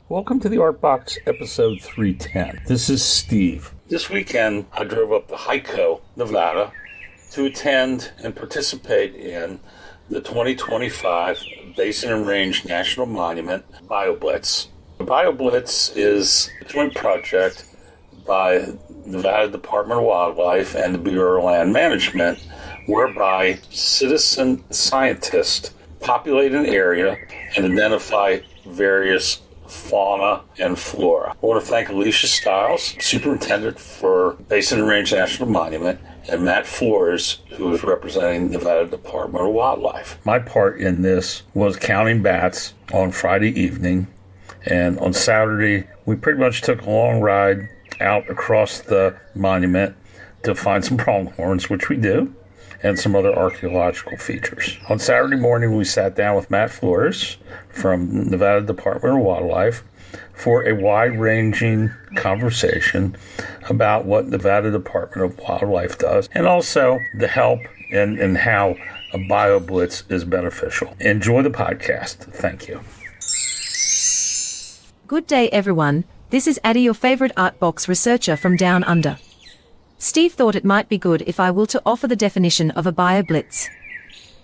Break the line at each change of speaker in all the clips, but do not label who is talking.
Welcome to the Art Box, episode 310. This is Steve. This weekend, I drove up to Hyco, Nevada, to attend and participate in the 2025 Basin and Range National Monument BioBlitz. The BioBlitz is a joint project by Nevada Department of Wildlife and the Bureau of Land Management, whereby citizen scientists populate an area and identify various fauna and flora. I want to thank Alicia Stiles, Superintendent for Basin and Range National Monument, and Matt Flores, who is representing Nevada Department of Wildlife. My part in this was counting bats on Friday evening, and on Saturday, we pretty much took a long ride out across the monument to find some pronghorns, which we do, and some other archaeological features. On Saturday morning, we sat down with Matt Flores from Nevada Department of Wildlife for a wide-ranging conversation about what Nevada Department of Wildlife does, and also the help and how a BioBlitz is beneficial. Enjoy the podcast. Thank you.
Good day, everyone. This is Addie, your favorite art box researcher from Down Under. Steve thought it might be good if I were to offer the definition of a BioBlitz.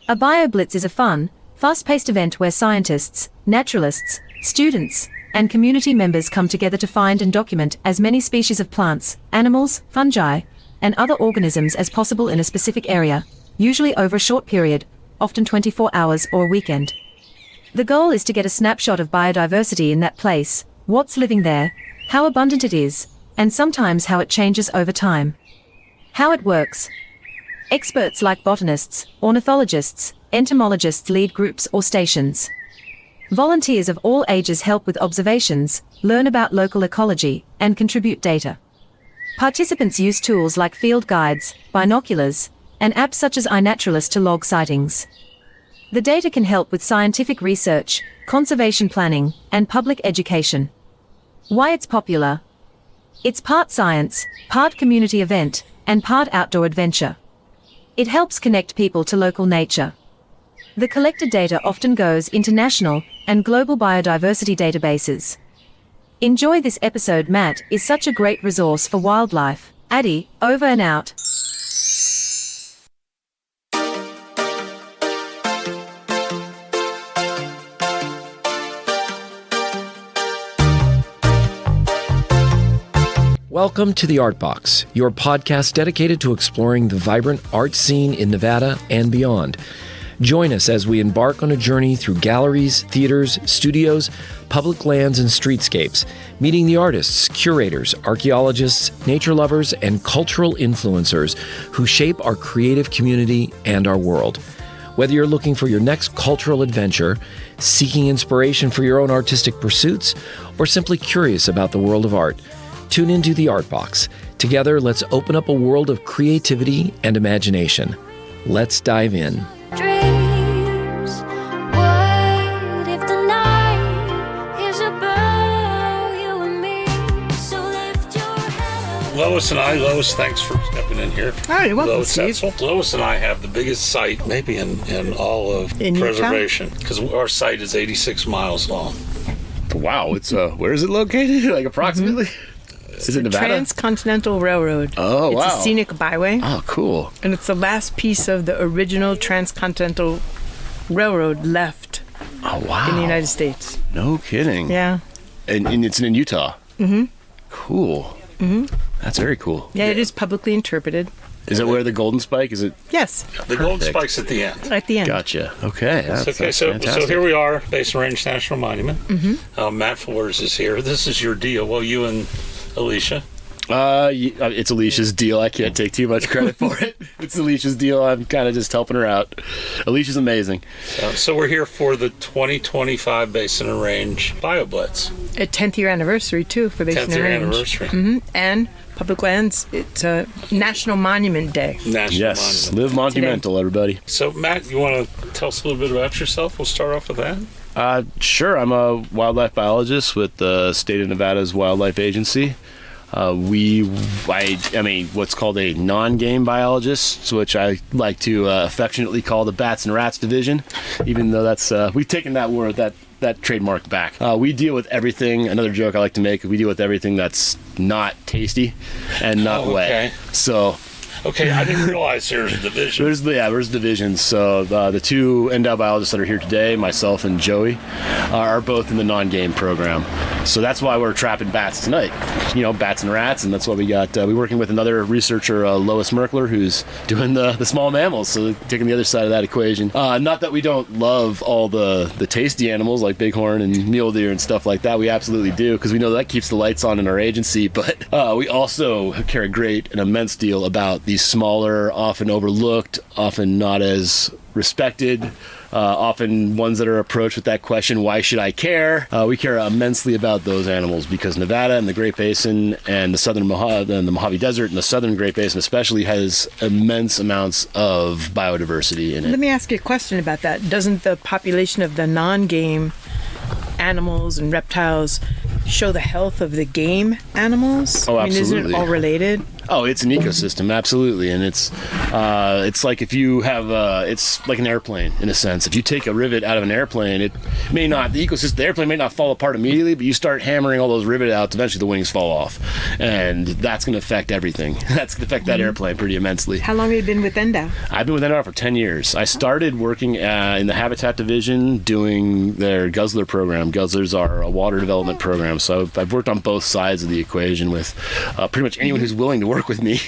A BioBlitz is a fun, fast-paced event where scientists, naturalists, students, and community members come together to find and document as many species of plants, animals, fungi, and other organisms as possible in a specific area, usually over a short period, often 24 hours or a weekend. The goal is to get a snapshot of biodiversity in that place, what's living there, how abundant it is, and sometimes how it changes over time. How it works. Experts like botanists, ornithologists, entomologists lead groups or stations. Volunteers of all ages help with observations, learn about local ecology, and contribute data. Participants use tools like field guides, binoculars, and apps such as iNaturalist to log sightings. The data can help with scientific research, conservation planning, and public education. Why it's popular? It's part science, part community event, and part outdoor adventure. It helps connect people to local nature. The collected data often goes into national and global biodiversity databases. Enjoy this episode. Matt is such a great resource for wildlife. Addie, over and out.
Welcome to the Art Box, your podcast dedicated to exploring the vibrant art scene in Nevada and beyond. Join us as we embark on a journey through galleries, theaters, studios, public lands, and streetscapes, meeting the artists, curators, archaeologists, nature lovers, and cultural influencers who shape our creative community and our world. Whether you're looking for your next cultural adventure, seeking inspiration for your own artistic pursuits, or simply curious about the world of art, tune into the Art Box. Together, let's open up a world of creativity and imagination. Let's dive in.
Dreams, what if the night is about you and me? So lift your head up.
Lois, thanks for stepping in here.
Oh, you're welcome,
Lois
Steve.
Etzel. Lois and I have the biggest site, maybe in all of
In Utah?
preservation, because our site is 86 miles long.
Wow, it's where is it located? Like approximately? Is it Nevada?
Transcontinental Railroad.
Oh, wow.
It's a scenic byway,
Oh, cool.
and it's the last piece of the original Transcontinental Railroad left
Oh, wow.
in the United States.
No kidding.
Yeah.
And it's in Utah. Mm-hmm. Cool. Mm-hmm. That's very cool.
Yeah, it is publicly interpreted.
Is it where the golden spike? Is it?
Yes,
The gold
Perfect.
spike's at the end.
at the end.
Gotcha. Okay. That's,
Okay,
that's
so
fantastic.
here we are, Basin Range National Monument. Mm-hmm. Matt Flores is here. This is your deal. Well, you and Alicia.
It's Alicia's deal. I can't take too much credit for it. It's Alicia's deal. I'm kind of just helping her out. Alicia's amazing.
So we're here for the 2025 Basin and Range BioBlitz.
A 10th year anniversary, too, for Basin
10th year
and Range.
anniversary.
Mm-hmm. And public lands, it's a National Monument Day.
National
Yes.
Monument.
Live monumental, everybody.
So, Matt, you want to tell us a little bit about yourself? We'll start off with that.
Sure. I'm a wildlife biologist with the state of Nevada's Wildlife Agency. What's called a non-game biologist, which I like to affectionately call the Bats and Rats division, even though that's we've taken that that trademark back. We deal with everything. Another joke I like to make, we deal with everything that's not tasty and not wet. So
Okay, I didn't realize there's a division.
There's divisions. So the two NDOW biologists that are here today, myself and Joey, are both in the non-game program. So that's why we're trapping bats tonight. Bats and rats, and that's why we're working with another researcher, Lois Merkler, who's doing the small mammals, so taking the other side of that equation. Not that we don't love all the tasty animals like bighorn and mule deer and stuff like that. We absolutely do, because we know that keeps the lights on in our agency, but we also care an immense deal about these smaller, often overlooked, often not as respected, often ones that are approached with that question, why should I care? We care immensely about those animals because Nevada and the Great Basin and the southern the Mojave Desert and the southern Great Basin especially has immense amounts of biodiversity in it.
Let me ask you a question about that. Doesn't the population of the non-game animals and reptiles show the health of the game animals?
Oh,
I mean, isn't
absolutely.
it all related?
Oh, it's an ecosystem, absolutely, and it's like if you have it's like an airplane in a sense. If you take a rivet out of an airplane, the airplane may not fall apart immediately, but you start hammering all those rivets out, eventually the wings fall off, and that's going to affect everything. That's going to affect that airplane pretty immensely.
How long have you been with NDOW?
I've been with NDOW for 10 years. I started working in the Habitat Division doing their guzzler program. Guzzlers are a water development program, so I've worked on both sides of the equation with pretty much anyone who's willing to work with me.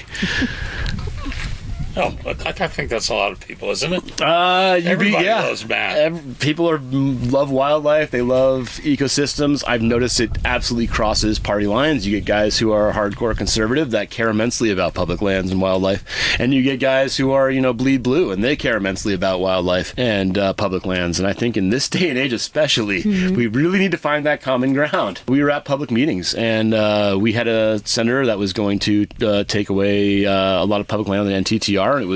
Oh, I think that's a lot of people, isn't it?
Everybody
loves Matt.
People love wildlife. They love ecosystems. I've noticed it absolutely crosses party lines. You get guys who are hardcore conservative that care immensely about public lands and wildlife, and you get guys who are bleed blue and they care immensely about wildlife and public lands. And I think in this day and age especially, we really need to find that common ground. We were at public meetings and we had a senator that was going to take away a lot of public land on the NTTR. And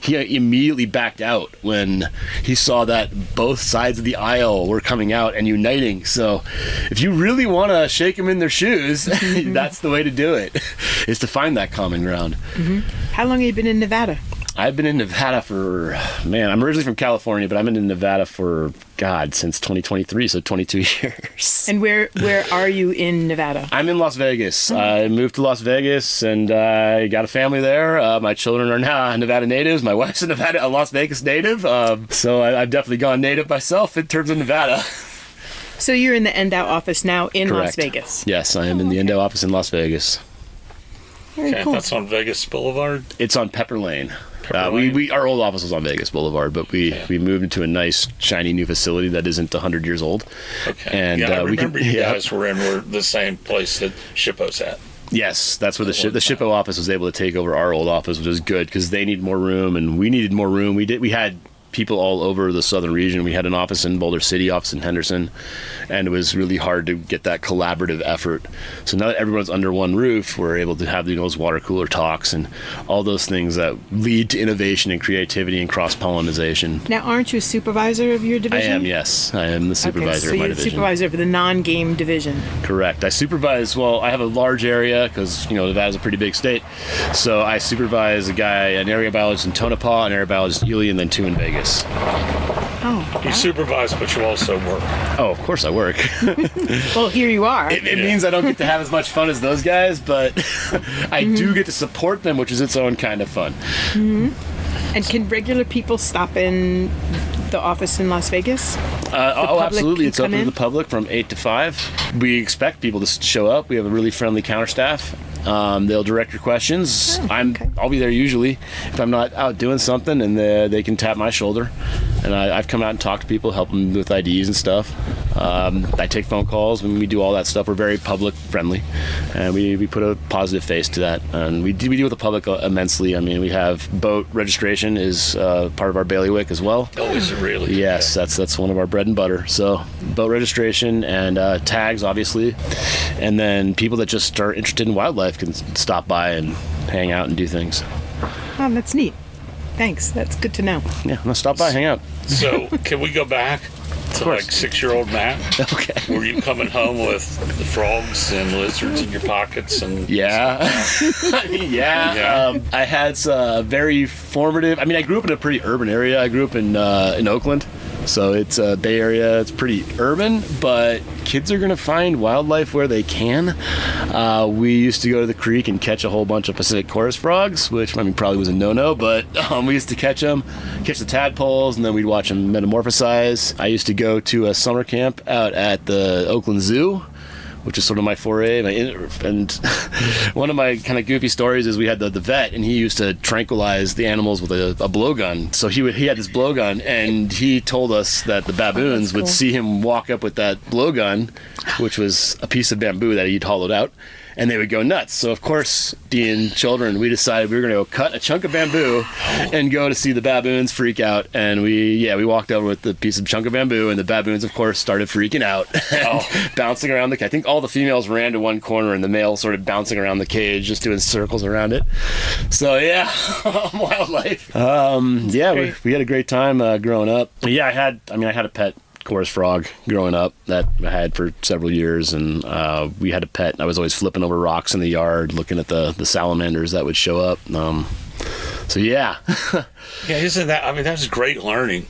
he immediately backed out when he saw that both sides of the aisle were coming out and uniting. So if you really want to shake them in their shoes, that's the way to do it, is to find that common ground.
How long have you been in Nevada?
I've been in Nevada I'm originally from California, but I've been in Nevada since 2023, so 22 years.
And where are you in Nevada?
I'm in Las Vegas. I moved to Las Vegas, and I got a family there. My children are now Nevada natives. My wife's a Las Vegas native. So I've definitely gone native myself in terms of Nevada.
So you're in the NDOW office now in
Correct.
Las Vegas?
Yes, I am in the NDOW office in Las Vegas.
Very cool.
That's on Vegas Boulevard?
It's on Pepper Lane.
Lane?
Our old office was on Vegas Boulevard, but we moved into a nice, shiny new facility that isn't 100 years old.
Okay.
And
I remember you guys were the same place that Shippo's at.
Yes, that's where the Shippo office was able to take over our old office, which was good because they need more room and we needed more room. We had people all over the southern region. We had an office in Boulder City, office in Henderson, and it was really hard to get that collaborative effort. So now that everyone's under one roof, we're able to have those water cooler talks and all those things that lead to innovation and creativity and cross-pollination.
Now, aren't you a supervisor of your division?
I am, yes. I am the supervisor of my division.
So you're the supervisor of the non-game division.
Correct. I supervise, I have a large area because, Nevada's a pretty big state. So I supervise an area biologist in Tonopah, an area biologist in Ely, and then 2 in Vegas.
Oh,
You supervise, but you also work.
Oh, of course I work.
Well, here you are.
It means I don't get to have as much fun as those guys, but I do get to support them, which is its own kind of fun.
And can regular people stop in the office in Las Vegas?
Absolutely. It's
can
open
come
to
in?
the public from 8 to 5. We expect people to show up. We have a really friendly counter staff. They'll direct your questions. I'll be there usually if I'm not out doing something, and they can tap my shoulder. And I've come out and talked to people, help them with IDs and stuff. I take phone calls when we do all that stuff. We're very public friendly, and we put a positive face to that. And we deal with the public immensely. I mean, we have boat registration is part of our bailiwick as well.
Oh, is it really?
Yes, that's one of our bread and butter. So boat registration and tags, obviously, and then people that just are interested in wildlife can stop by and hang out and do things.
Oh, that's neat. Thanks. That's good to know.
Yeah, no, stop by, hang out.
So, can we go back to
course.
6-year-old Matt?
Okay.
Were you coming home with the frogs and lizards in your pockets? And
Yeah.
Yeah.
I had very formative. I mean, I grew up in a pretty urban area. I grew up in Oakland, So it's a Bay Area. It's pretty urban, but kids are going to find wildlife where they can. We used to go to the creek and catch a whole bunch of Pacific chorus frogs, which probably was a no-no, but we used to catch them, catch the tadpoles, and then we'd watch them metamorphosize. I used to go to a summer camp out at the Oakland Zoo, which is sort of my foray. And one of my kind of goofy stories is we had the vet, and he used to tranquilize the animals with a blowgun. So he had this blowgun, and he told us that the baboons would see him walk up with that blowgun, which was a piece of bamboo that he'd hollowed out, and they would go nuts. So, of course, being children, we decided we were going to go cut a chunk of bamboo and go to see the baboons freak out. And we walked over with the piece of chunk of bamboo, and the baboons, of course, started freaking out, bouncing around I think all the females ran to one corner, and the male sort of bouncing around the cage, just doing circles around it. So, yeah, wildlife. We had a great time growing up. Yeah, I had a pet chorus frog growing up that I had for several years, and we had a pet, and I was always flipping over rocks in the yard looking at the salamanders that would show up. So yeah.
Yeah, isn't that, that was a great learning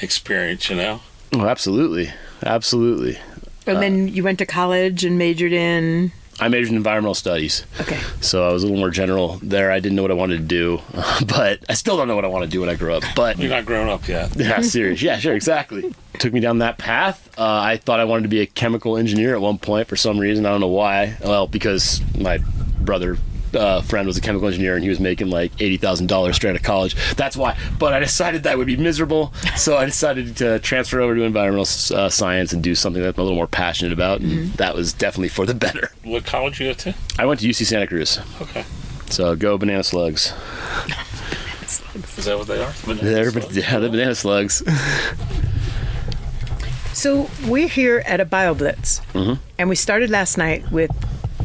experience,
Oh, absolutely.
And then you went to college and majored in?
I majored in environmental studies.
Okay.
So I was a little more general there. I didn't know what I wanted to do, but I still don't know what I want to do when I grow up. But
you're not grown up yet.
Yeah, serious. Yeah, sure, exactly. Took me down that path. I thought I wanted to be a chemical engineer at one point for some reason. I don't know why. Well, because my brother friend was a chemical engineer, and he was making like $80,000 straight out of college. That's why. But I decided that would be miserable, so I decided to transfer over to environmental science and do something that I'm a little more passionate about, and that was definitely for the better.
What college you go to?
I went to UC Santa Cruz.
Okay.
So go banana slugs.
Is that what they are?
They're banana slugs.
So we're here at a BioBlitz, and we started last night with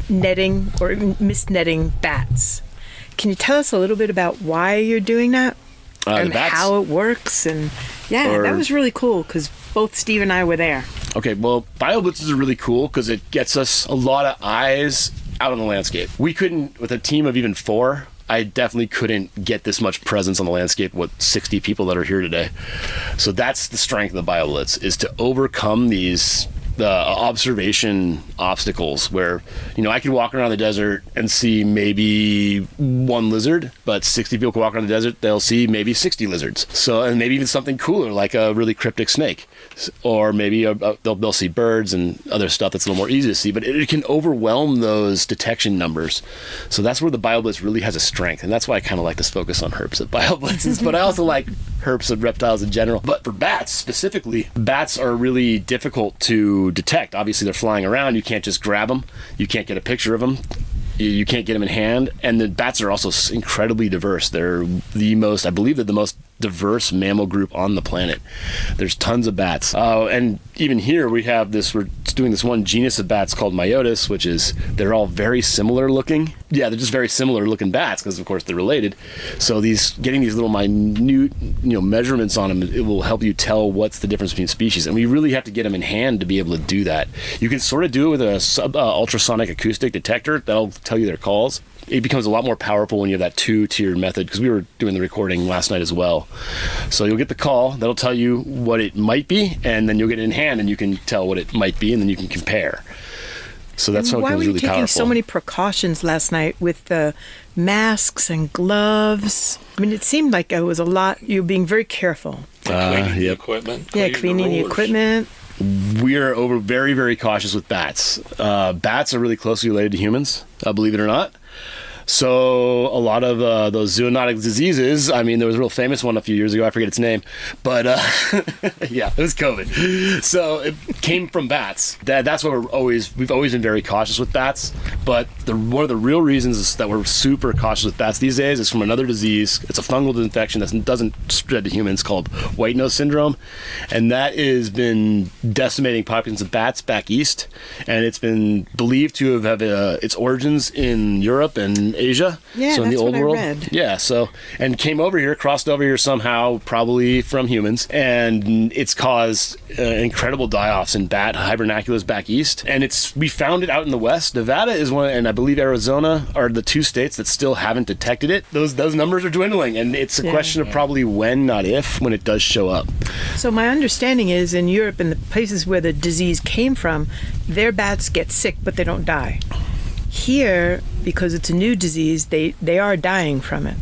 netting or misnetting bats. Can you tell us a little bit about why you're doing that and how it works? And that was really cool because both Steve and I were there.
Okay, well, BioBlitz is really cool because it gets us a lot of eyes out on the landscape. We couldn't, with a team of even 4, I definitely couldn't get this much presence on the landscape with 60 people that are here today. So that's the strength of the BioBlitz, is to overcome these observation obstacles where, I could walk around the desert and see maybe 1 lizard, but 60 people can walk around the desert, they'll see maybe 60 lizards. So, and maybe even something cooler like a really cryptic snake, or maybe they'll see birds and other stuff that's a little more easy to see, but it can overwhelm those detection numbers. So that's where the BioBlitz really has a strength, and that's why I kind of like to focus on herps at BioBlitzes, but I also like herps and reptiles in general. But for bats specifically, bats are really difficult to detect. Obviously, they're flying around. You can't just grab them. You can't get a picture of them. You can't get them in hand. And the bats are also incredibly diverse. They're the most diverse mammal group on the planet. There's tons of bats. And even here we're doing this one genus of bats called Myotis, which is, they're all very similar looking. Yeah, they're just very similar looking bats because of course they're related. So getting these little minute, measurements on them, it will help you tell what's the difference between species. And we really have to get them in hand to be able to do that. You can sort of do it with a ultrasonic acoustic detector that'll tell you their calls. It becomes a lot more powerful when you have that 2-tiered method, because we were doing the recording last night as well. So you'll get the call, that'll tell you what it might be, and then you'll get it in hand and you can tell what it might be, and then you can compare. So that's how it becomes really powerful.
Why were you taking so many precautions last night with the masks and gloves? It seemed like it was a lot. You were being very careful.
Cleaning the equipment.
Yeah, cleaning the equipment.
We are very, very cautious with bats. Bats are really closely related to humans, believe it or not. So a lot of those zoonotic diseases, there was a real famous one a few years ago, I forget its name, but yeah, it was COVID. So it came from bats. That's why we've always been very cautious with bats. But one of the real reasons that we're super cautious with bats these days is from another disease. It's a fungal infection that doesn't spread to humans, called white nose syndrome, and that has been decimating populations of bats back east, and it's been believed to have its origins in Europe and Asia.
Yeah,
so in
that's
the old
what
world.
I read.
Yeah, and came over here, crossed over here somehow, probably from humans, and it's caused incredible die-offs in bat hibernaculars back east. And we found it out in the west. Nevada is one, and I believe Arizona are the two states that still haven't detected it. Those numbers are dwindling, and it's a question of probably when, not if, when it does show up.
So my understanding is in Europe and the places where the disease came from, their bats get sick, but they don't die. Here, because it's a new disease, they are dying from it.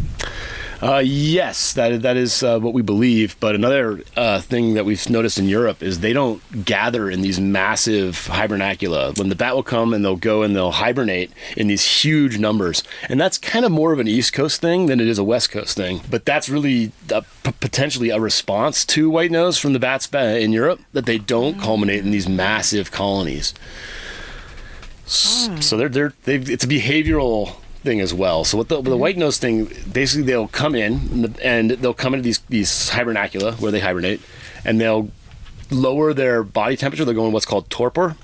Yes, that is what we believe. But another thing that we've noticed in Europe is they don't gather in these massive hibernacula. When the bat will come and they'll go and they'll hibernate in these huge numbers. And that's kind of more of an East Coast thing than it is a West Coast thing. But that's really potentially a response to white nose from the bats in Europe, that they don't culminate in these massive colonies. So it's a behavioral thing as well. So with the white nose thing, basically they'll come in and they'll come into these hibernacula where they hibernate, and they'll lower their body temperature. They'll go in what's called torpor,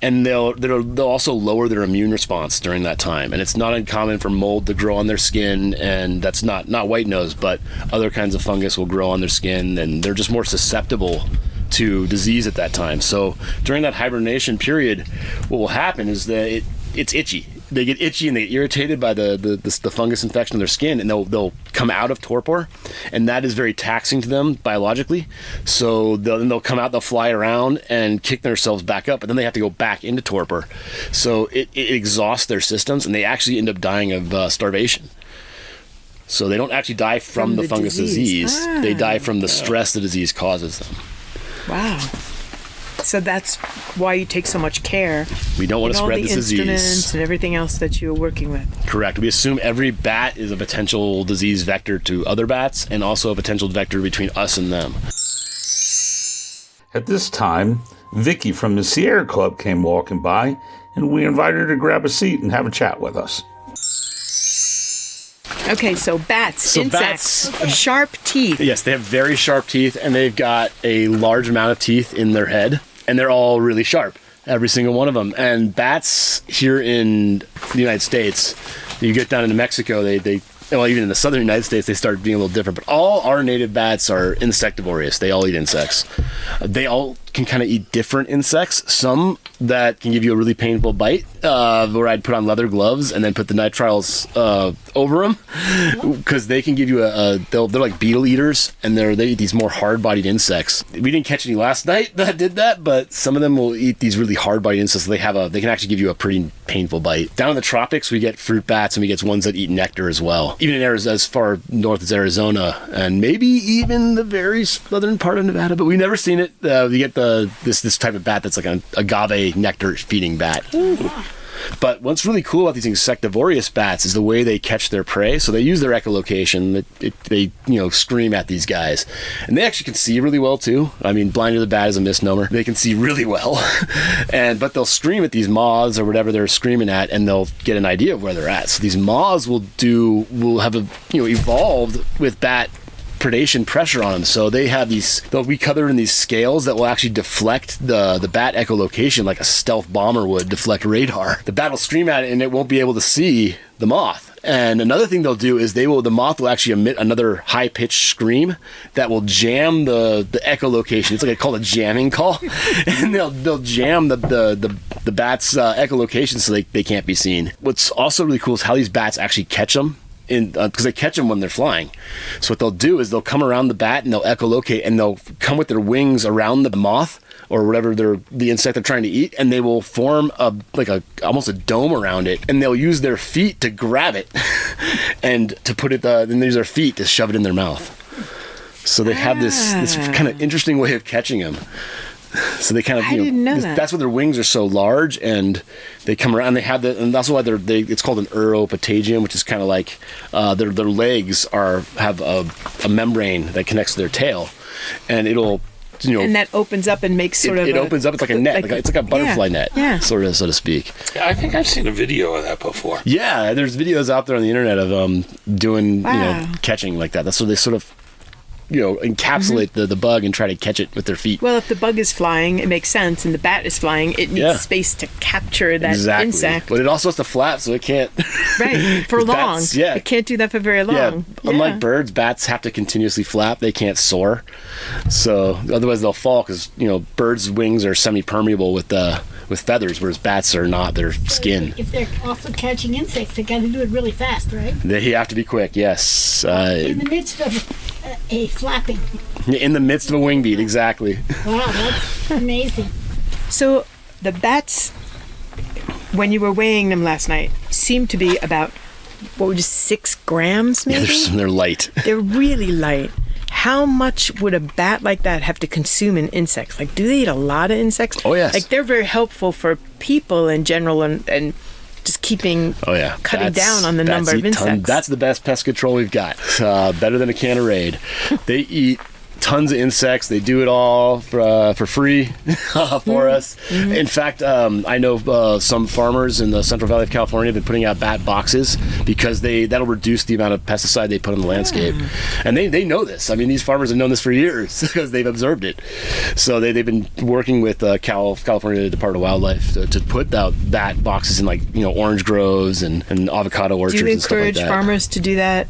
and they'll also lower their immune response during that time. And it's not uncommon for mold to grow on their skin, and that's not white nose, but other kinds of fungus will grow on their skin, and they're just more susceptible to disease at that time. So during that hibernation period, what will happen is that it's itchy. They get itchy and they get irritated by the fungus infection in their skin, and they'll come out of torpor, and that is very taxing to them biologically. So they'll come out, they'll fly around and kick themselves back up, but then they have to go back into torpor. So it exhausts their systems, and they actually end up dying of starvation. So they don't actually die from the fungus disease. They die from the stress the disease causes them.
Wow. So that's why you take so much care.
We don't want to spread this disease.
Instruments and everything else that you're working with.
Correct. We assume every bat is a potential disease vector to other bats, and also a potential vector between us and them.
At this time, Vicky from the Sierra Club came walking by, and we invited her to grab a seat and have a chat with us.
Okay, so insects, sharp teeth.
Yes, they have very sharp teeth, and they've got a large amount of teeth in their head, and they're all really sharp, every single one of them. And bats here in the United States, you get down into Mexico, well, even in the southern United States, they start being a little different. But all our native bats are insectivorous. They all eat insects. They all can kind of eat different insects. Some that can give you a really painful bite, where I'd put on leather gloves and then put the nitriles over them, because they can give you they're like beetle eaters, and they eat these more hard-bodied insects. We didn't catch any last night that did that, but some of them will eat these really hard-bodied insects. They can actually give you a pretty painful bite. Down in the tropics, we get fruit bats, and we get ones that eat nectar as well. Even in Arizona, as far north as Arizona, and maybe even the very southern part of Nevada, but we've never seen it. We get this type of bat that's like an agave nectar feeding bat. Ooh. But what's really cool about these insectivorous bats is the way they catch their prey. So they use their echolocation. They scream at these guys, and they actually can see really well too. I mean, blind to the bat is a misnomer. They can see really well, but they'll scream at these moths or whatever they're screaming at, and they'll get an idea of where they're at. So these moths will have evolved with bat predation pressure on them. So they'll be covered in these scales that will actually deflect the bat echolocation like a stealth bomber would deflect radar. The bat will scream at it, and it won't be able to see the moth. And another thing they'll do is the moth will actually emit another high-pitched scream that will jam the echolocation. It's called a jamming call, and they'll jam the bat's echolocation so they can't be seen. What's also really cool is how these bats actually catch them. Because they catch them when they're flying. So what they'll do is they'll come around the bat and they'll echolocate, and they'll come with their wings around the moth or whatever the insect they're trying to eat, and they will form almost a dome around it, and they'll use their feet to grab it and to put it. Then they use their feet to shove it in their mouth. So they have this kind of interesting way of catching them. So they kind of,
I didn't know that.
That's why their wings are so large, and they come around. And that's why it's called an uropatagium, which is kind of like their legs have a membrane that connects to their tail, and it'll.
And that opens up and makes
it opens up. It's like a net. It's like a butterfly net, sort of, so to speak.
Yeah, I think I've seen a video of that before.
Yeah, there's videos out there on the internet of doing catching like that. That's what they sort of encapsulate the bug and try to catch it with their feet.
Well, if the bug is flying, it makes sense, and the bat is flying, it needs space to capture that insect.
But it also has to flap, so it can't.
Right, for long. It can't do that for very long.
Yeah. Unlike birds, bats have to continuously flap. They can't soar. So otherwise they'll fall, because birds' wings are semi-permeable with with feathers, whereas bats are not. They're skin.
If they're also catching insects, they got to do it really fast, right?
They have to be quick. Yes.
In the midst of a flapping.
In the midst of a wing beat, exactly.
Wow, that's amazing.
So the bats, when you were weighing them last night, seemed to be about, what would you, 6 grams maybe?
Yeah, they're light.
They're really light. How much would a bat like that have to consume in insects? Like, do they eat a lot of insects?
Oh, yes.
Like, they're very helpful for people in general and just keeping, cutting down on the number of insects.
That's the best pest control we've got. Better than a can of Raid. They eat tons of insects. They do it all for free for us. Mm-hmm. In fact, I know some farmers in the Central Valley of California have been putting out bat boxes because that'll reduce the amount of pesticide they put on the landscape. And they know this. I mean, these farmers have known this for years because they've observed it. So they've been working with California Department of Wildlife to put out bat boxes in, like, orange groves and avocado orchards and stuff like that.
Do you encourage farmers to do that?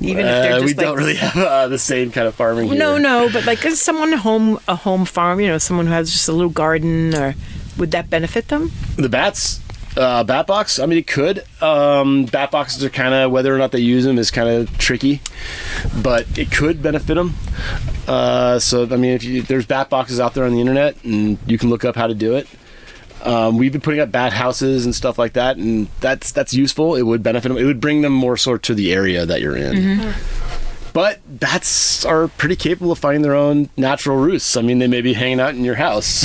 Even if they're just
we don't really have the same kind of farming here.
No, but like someone a home farm, someone who has just a little garden, or would that benefit them?
The bats, bat box. I mean, it could. Bat boxes are kind of, whether or not they use them is kind of tricky, but it could benefit them. So I mean, if there's bat boxes out there on the internet, and you can look up how to do it. We've been putting up bat houses and stuff like that, and that's useful. It would benefit them. It would bring them more sort to the area that you're in. Mm-hmm. But bats are pretty capable of finding their own natural roosts. I mean, they may be hanging out in your house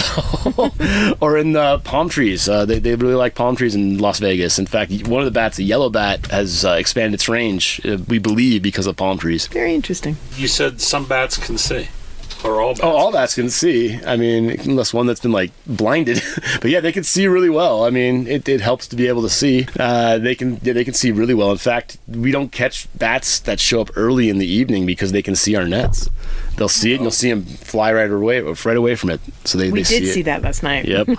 or in the palm trees. They really like palm trees in Las Vegas. In fact, one of the bats, a yellow bat, has expanded its range, we believe, because of palm trees.
Very interesting.
You said some bats can see. Or all bats?
Oh, all bats can see. I mean, unless one that's been, like, blinded. But yeah, they can see really well. I mean, it helps to be able to see. They can see really well. In fact, we don't catch bats that show up early in the evening because they can see our nets. They'll see it, and you'll see them fly right away from it. So they see it.
We did see that last night.
Yep.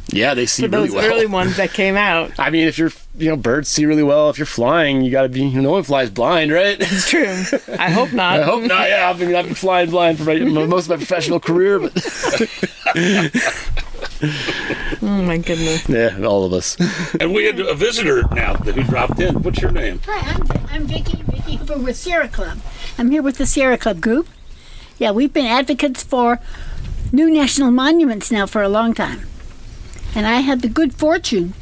Yeah, they see really well.
Those early ones that came out.
I mean, if you're, birds see really well. If you're flying, you got to be, no one flies blind, right?
It's true. I hope not.
I hope not, yeah. I've been flying blind for most of my professional career, but...
Oh, my goodness.
Yeah, all of us.
And we had a visitor now who dropped in. What's your name?
Hi, I'm Vicky Hooper with Sierra Club. I'm here with the Sierra Club group. Yeah, we've been advocates for new national monuments now for a long time. And I had the good fortune,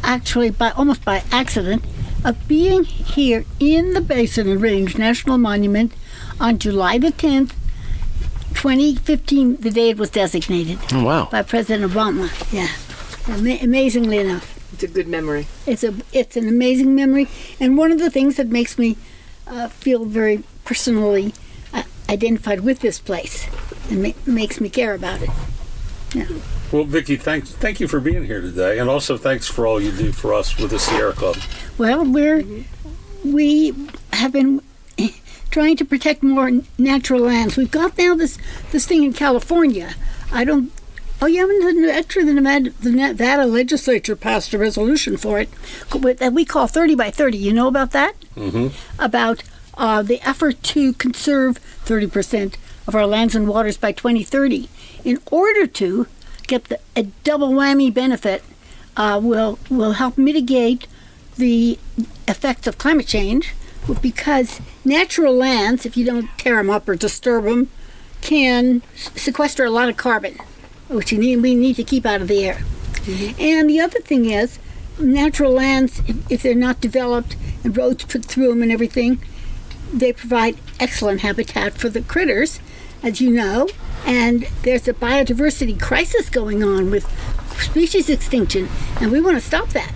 actually almost by accident, of being here in the Basin and Range National Monument on July the 10th, 2015, the day it was designated.
Oh, wow.
By President Obama. Yeah, amazingly enough.
It's a good memory.
It's an amazing memory, and one of the things that makes me feel very personally identified with this place and makes me care about it. Yeah.
Well, Vicki, thank you for being here today, and also thanks for all you do for us with the Sierra Club.
Well, we have been trying to protect more natural lands. We've got now this thing in California. Actually, the Nevada legislature passed a resolution for it that we call 30 by 30. You know about that? Mm-hmm. About the effort to conserve 30% of our lands and waters by 2030. In order to get a double whammy benefit, will help mitigate the effects of climate change, because natural lands, if you don't tear them up or disturb them, can sequester a lot of carbon, which we need to keep out of the air. Mm-hmm. And the other thing is, natural lands, if they're not developed and roads put through them and everything, they provide excellent habitat for the critters, as you know, and there's a biodiversity crisis going on with species extinction, and we want to stop that.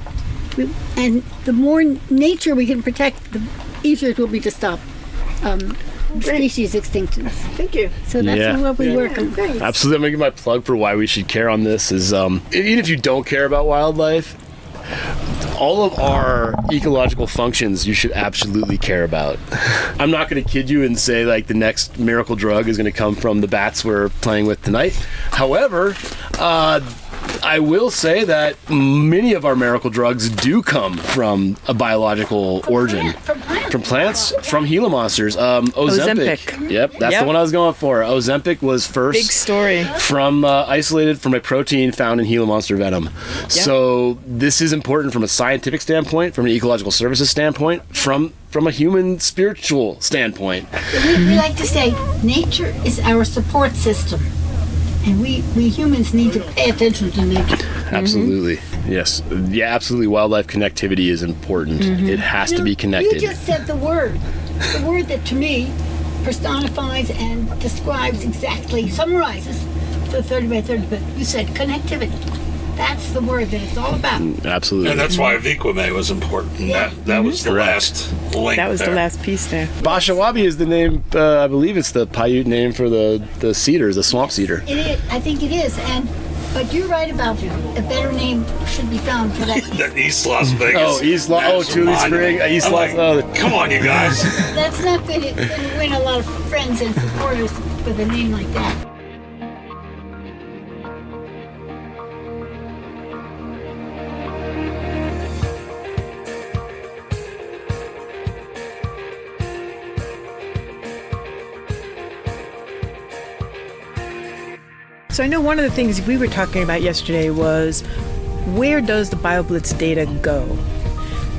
And the more nature we can protect, the easier it will be to stop species extinctions.
Thank you.
So that's what we work on.
Absolutely. I'm going to give my plug for why we should care on this is, even if you don't care about wildlife, all of our ecological functions you should absolutely care about. I'm not going to kid you and say like the next miracle drug is going to come from the bats we're playing with tonight. However, I will say that many of our miracle drugs do come from a biological origin.
From plants.
From plants? From Gila monsters. Ozempic. Yep, that's the one I was going for. Ozempic was first.
Big story.
From isolated from a protein found in Gila monster venom. Yep. So this is important from a scientific standpoint, from an ecological services standpoint, from a human spiritual standpoint.
We like to say nature is our support system. And we humans need to pay attention to nature.
Absolutely. Yes. Yeah, absolutely. Wildlife connectivity is important. It has to be connected.
You just said the word that to me personifies and describes exactly, summarizes the 30 by 30, but you said connectivity. That's the word that it's all about.
Absolutely.
And that's why Viquame was important.
Yeah.
That was the last link.
That was
there.
the last piece there.
Bashawabi is the name, I believe it's the Paiute name for the cedars, the swamp cedar.
It is. I think it is. But you're right about a better name should be found for that.
That East Las Vegas.
Tule Spring, East Las.
Come on, you guys.
That's not going to win a lot of friends and supporters with a name like that.
So I know one of the things we were talking about yesterday was where does the BioBlitz data go?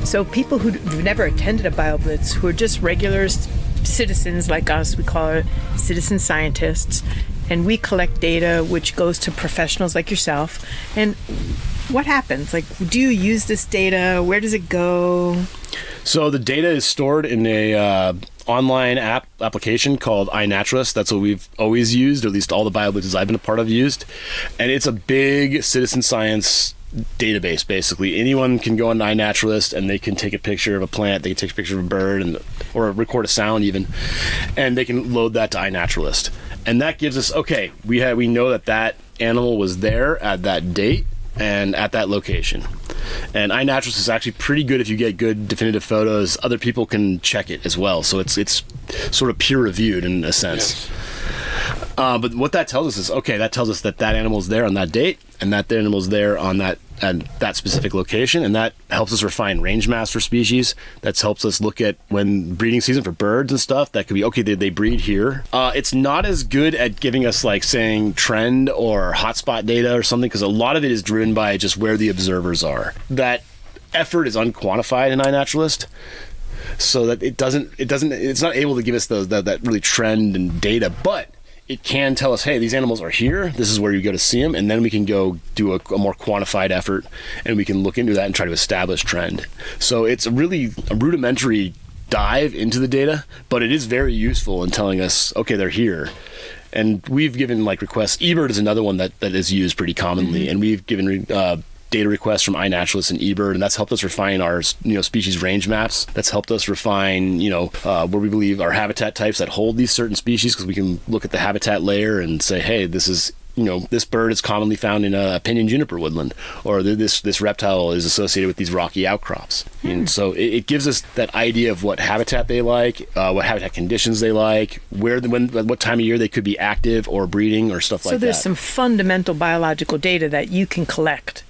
So people who've never attended a BioBlitz, who are just regular citizens like us, we call it citizen scientists, and we collect data which goes to professionals like yourself. And what happens? Like, do you use this data? Where does it go?
So the data is stored in a online application called iNaturalist. That's what we've always used, or at least all the BioBlitzes I've been a part of used. And it's a big citizen science database, basically. Anyone can go on iNaturalist and they can take a picture of a plant, they can take a picture of a bird, or record a sound even, and they can load that to iNaturalist. And that gives us, okay, we know that animal was there at that date and at that location. And iNaturalist is actually pretty good if you get good definitive photos. Other people can check it as well, so it's sort of peer reviewed in a sense. Yes. But what that tells us is, okay, that tells us that animal's there on that date, and that animal's there on that specific location, and that helps us refine range maps for species. That helps us look at when breeding season for birds and stuff. That could be, okay, they breed here. It's not as good at giving us, like, saying trend or hotspot data or something, because a lot of it is driven by just where the observers are. That effort is unquantified in iNaturalist, so that it's not able to give us that really trend and data, but it can tell us, hey, these animals are here, this is where you go to see them, and then we can go do a more quantified effort, and we can look into that and try to establish trend. So it's really a rudimentary dive into the data, but it is very useful in telling us, okay, they're here. And we've given, like, requests. eBird is another one that is used pretty commonly, and we've given data requests from iNaturalist and eBird, and that's helped us refine our species range maps. That's helped us refine where we believe our habitat types that hold these certain species, because we can look at the habitat layer and say, hey, this is this bird is commonly found in a pinyon juniper woodland, or this reptile is associated with these rocky outcrops. And so it gives us that idea of what habitat they like, what habitat conditions they like, what time of year they could be active or breeding or stuff like that.
So there's some fundamental biological data that you can collect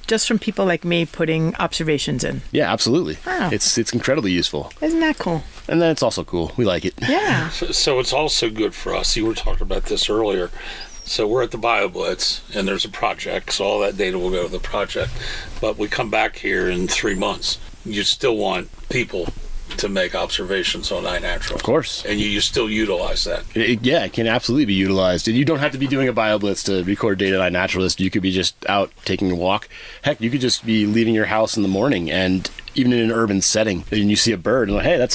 just from people like me putting observations in.
Yeah, absolutely.
Wow.
It's incredibly useful.
Isn't that cool?
And then it's also cool. We like it.
Yeah.
So it's also good for us. You were talking about this earlier. So we're at the BioBlitz, and there's a project, so all that data will go to the project. But we come back here in 3 months. You still want people to make observations on iNatural.
Of course.
And you still utilize that.
It can absolutely be utilized. And you don't have to be doing a BioBlitz to record data on iNaturalist. You could be just out taking a walk. Heck, you could just be leaving your house in the morning, and even in an urban setting, and you see a bird, and like, hey, let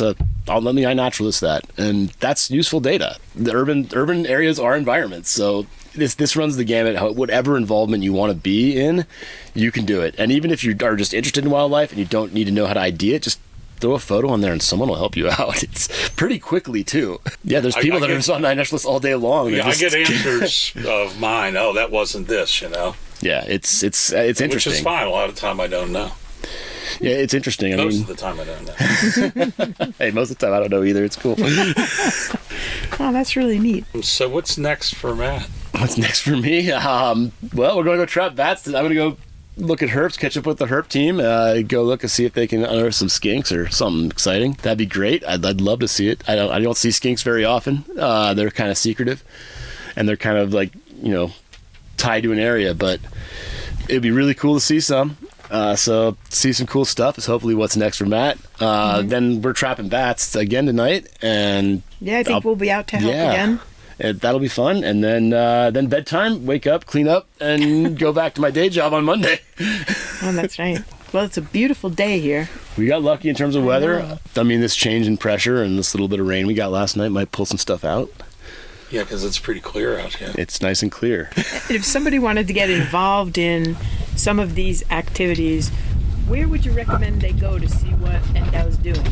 me iNaturalist that. And that's useful data. The urban areas are environments, so this runs the gamut. Whatever involvement you want to be in, you can do it. And even if you are just interested in wildlife and you don't need to know how to ID it, just throw a photo on there and someone will help you out. It's pretty quickly too. Yeah, there's people that are just on iNaturalist all day long.
Yeah, I get answers of mine. Oh, that wasn't this,
Yeah, it's interesting.
Which is fine. A lot of the time I don't know.
Yeah, it's interesting.
Most of the time I don't know.
Hey, most of the time I don't know either. It's cool.
Oh, that's really neat.
So what's next for Matt?
What's next for me? Well, we're going to go trap bats. I'm going to go look at herps, catch up with the herp team, go look and see if they can unearth some skinks or something exciting. That'd be great. I'd love to see it. I don't see skinks very often. They're kind of secretive, and they're kind of like, tied to an area, but it'd be really cool to see some. So see some cool stuff is hopefully what's next for Matt. Then we're trapping bats again tonight, and
I think we'll be out to help again.
That'll be fun. And then bedtime, wake up, clean up, and go back to my day job on Monday.
Oh, that's right. Well, it's a beautiful day here.
We got lucky in terms of weather. I mean, this change in pressure and this little bit of rain we got last night might pull some stuff out.
Yeah, because it's pretty clear out here.
It's nice and clear.
If somebody wanted to get involved in some of these activities, where would you recommend they go to see what NDOW's doing?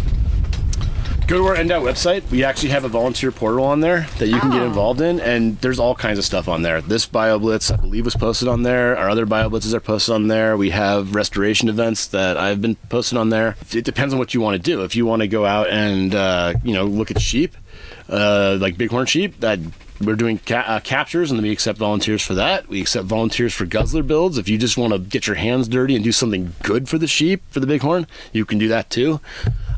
Go to our NDOW website. We actually have a volunteer portal on there that you can get involved in, and there's all kinds of stuff on there. This BioBlitz, I believe, was posted on there. Our other BioBlitzes are posted on there. We have restoration events that I've been posted on there. It depends on what you want to do. If you want to go out and look at sheep, like bighorn sheep, that we're doing captures, and then we accept volunteers for that. We accept volunteers for guzzler builds. If you just want to get your hands dirty and do something good for the sheep, for the bighorn, you can do that too.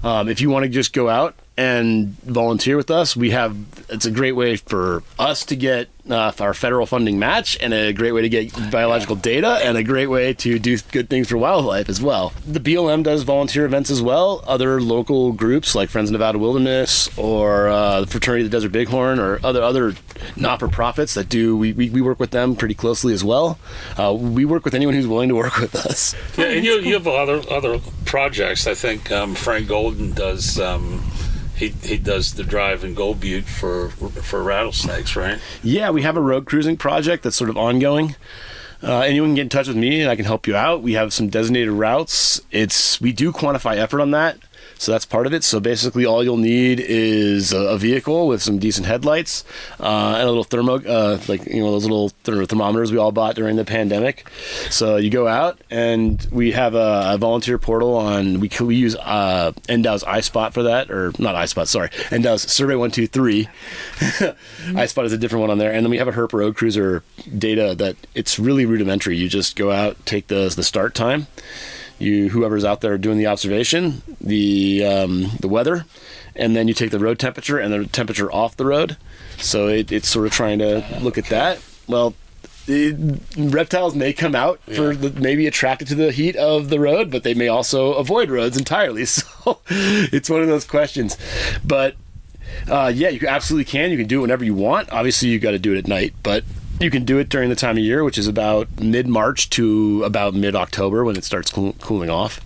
If you want to just go out and volunteer with us, it's a great way for us to get our federal funding match, and a great way to get biological data, and a great way to do good things for wildlife as well. The BLM does volunteer events as well. Other local groups like Friends of Nevada Wilderness, or the Fraternity of the Desert Bighorn, or other not-for-profits that do, we work with them pretty closely as well. We work with anyone who's willing to work with us.
Yeah, and you have other projects. I think Frank Golden does. He does the drive in Gold Butte for rattlesnakes, right?
Yeah, we have a road cruising project that's sort of ongoing. Anyone can get in touch with me and I can help you out. We have some designated routes. We do quantify effort on that, so that's part of it. So basically all you'll need is a vehicle with some decent headlights, and a little those little thermometers we all bought during the pandemic. So you go out, and we have a volunteer portal on, we use NDOW's iSpot for that, or not iSpot, sorry, NDOW's Survey 123. iSpot is a different one on there. And then we have a herp road cruiser data that it's really rudimentary. You just go out, take the start time, whoever's out there doing the observation, the weather, and then you take the road temperature and the temperature off the road. So it's sort of trying to look at that. Well, reptiles may come out maybe attracted to the heat of the road, but they may also avoid roads entirely. So it's one of those questions. But you absolutely can. You can do it whenever you want. Obviously, you got to do it at night, but you can do it during the time of year, which is about mid-March to about mid-October, when it starts cooling off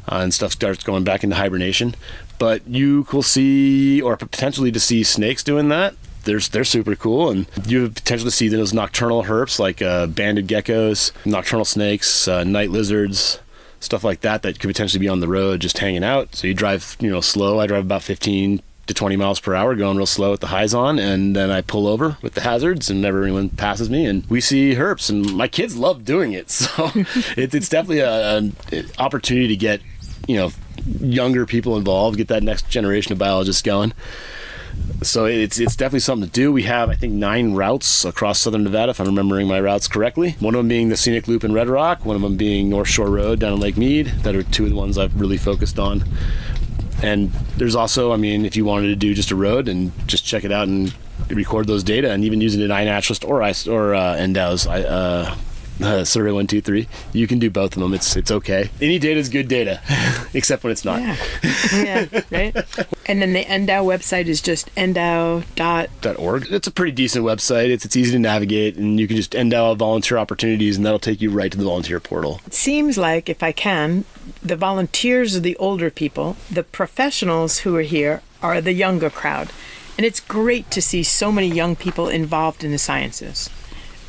and stuff starts going back into hibernation. But you will see, or potentially to see, snakes doing that. They're super cool, and you have potential to see those nocturnal herps like banded geckos, nocturnal snakes, night lizards, stuff like that could potentially be on the road just hanging out. So you drive slow. I drive about 15 to 20 miles per hour, going real slow with the highs on, and then I pull over with the hazards, and never anyone passes me, and we see herps, and my kids love doing it. So it's definitely an opportunity to get younger people involved, get that next generation of biologists going. So it's definitely something to do. We have, I think, 9 routes across southern Nevada, if I'm remembering my routes correctly. One of them being the Scenic Loop in Red Rock, one of them being North Shore Road down in Lake Mead. That are 2 of the ones I've really focused on. And there's also, if you wanted to do just a road and just check it out and record those data, and even using an iNaturalist or NDOW's Survey 123, you can do both of them. It's okay. Any data is good data, except when it's not.
Yeah, right. And then the NDOW website is just ndow.org.
It's a pretty decent website. It's easy to navigate, and you can just NDOW volunteer opportunities, and that'll take you right to the volunteer portal.
It seems like, if I can, the volunteers are the older people. The professionals who are here are the younger crowd. And it's great to see so many young people involved in the sciences.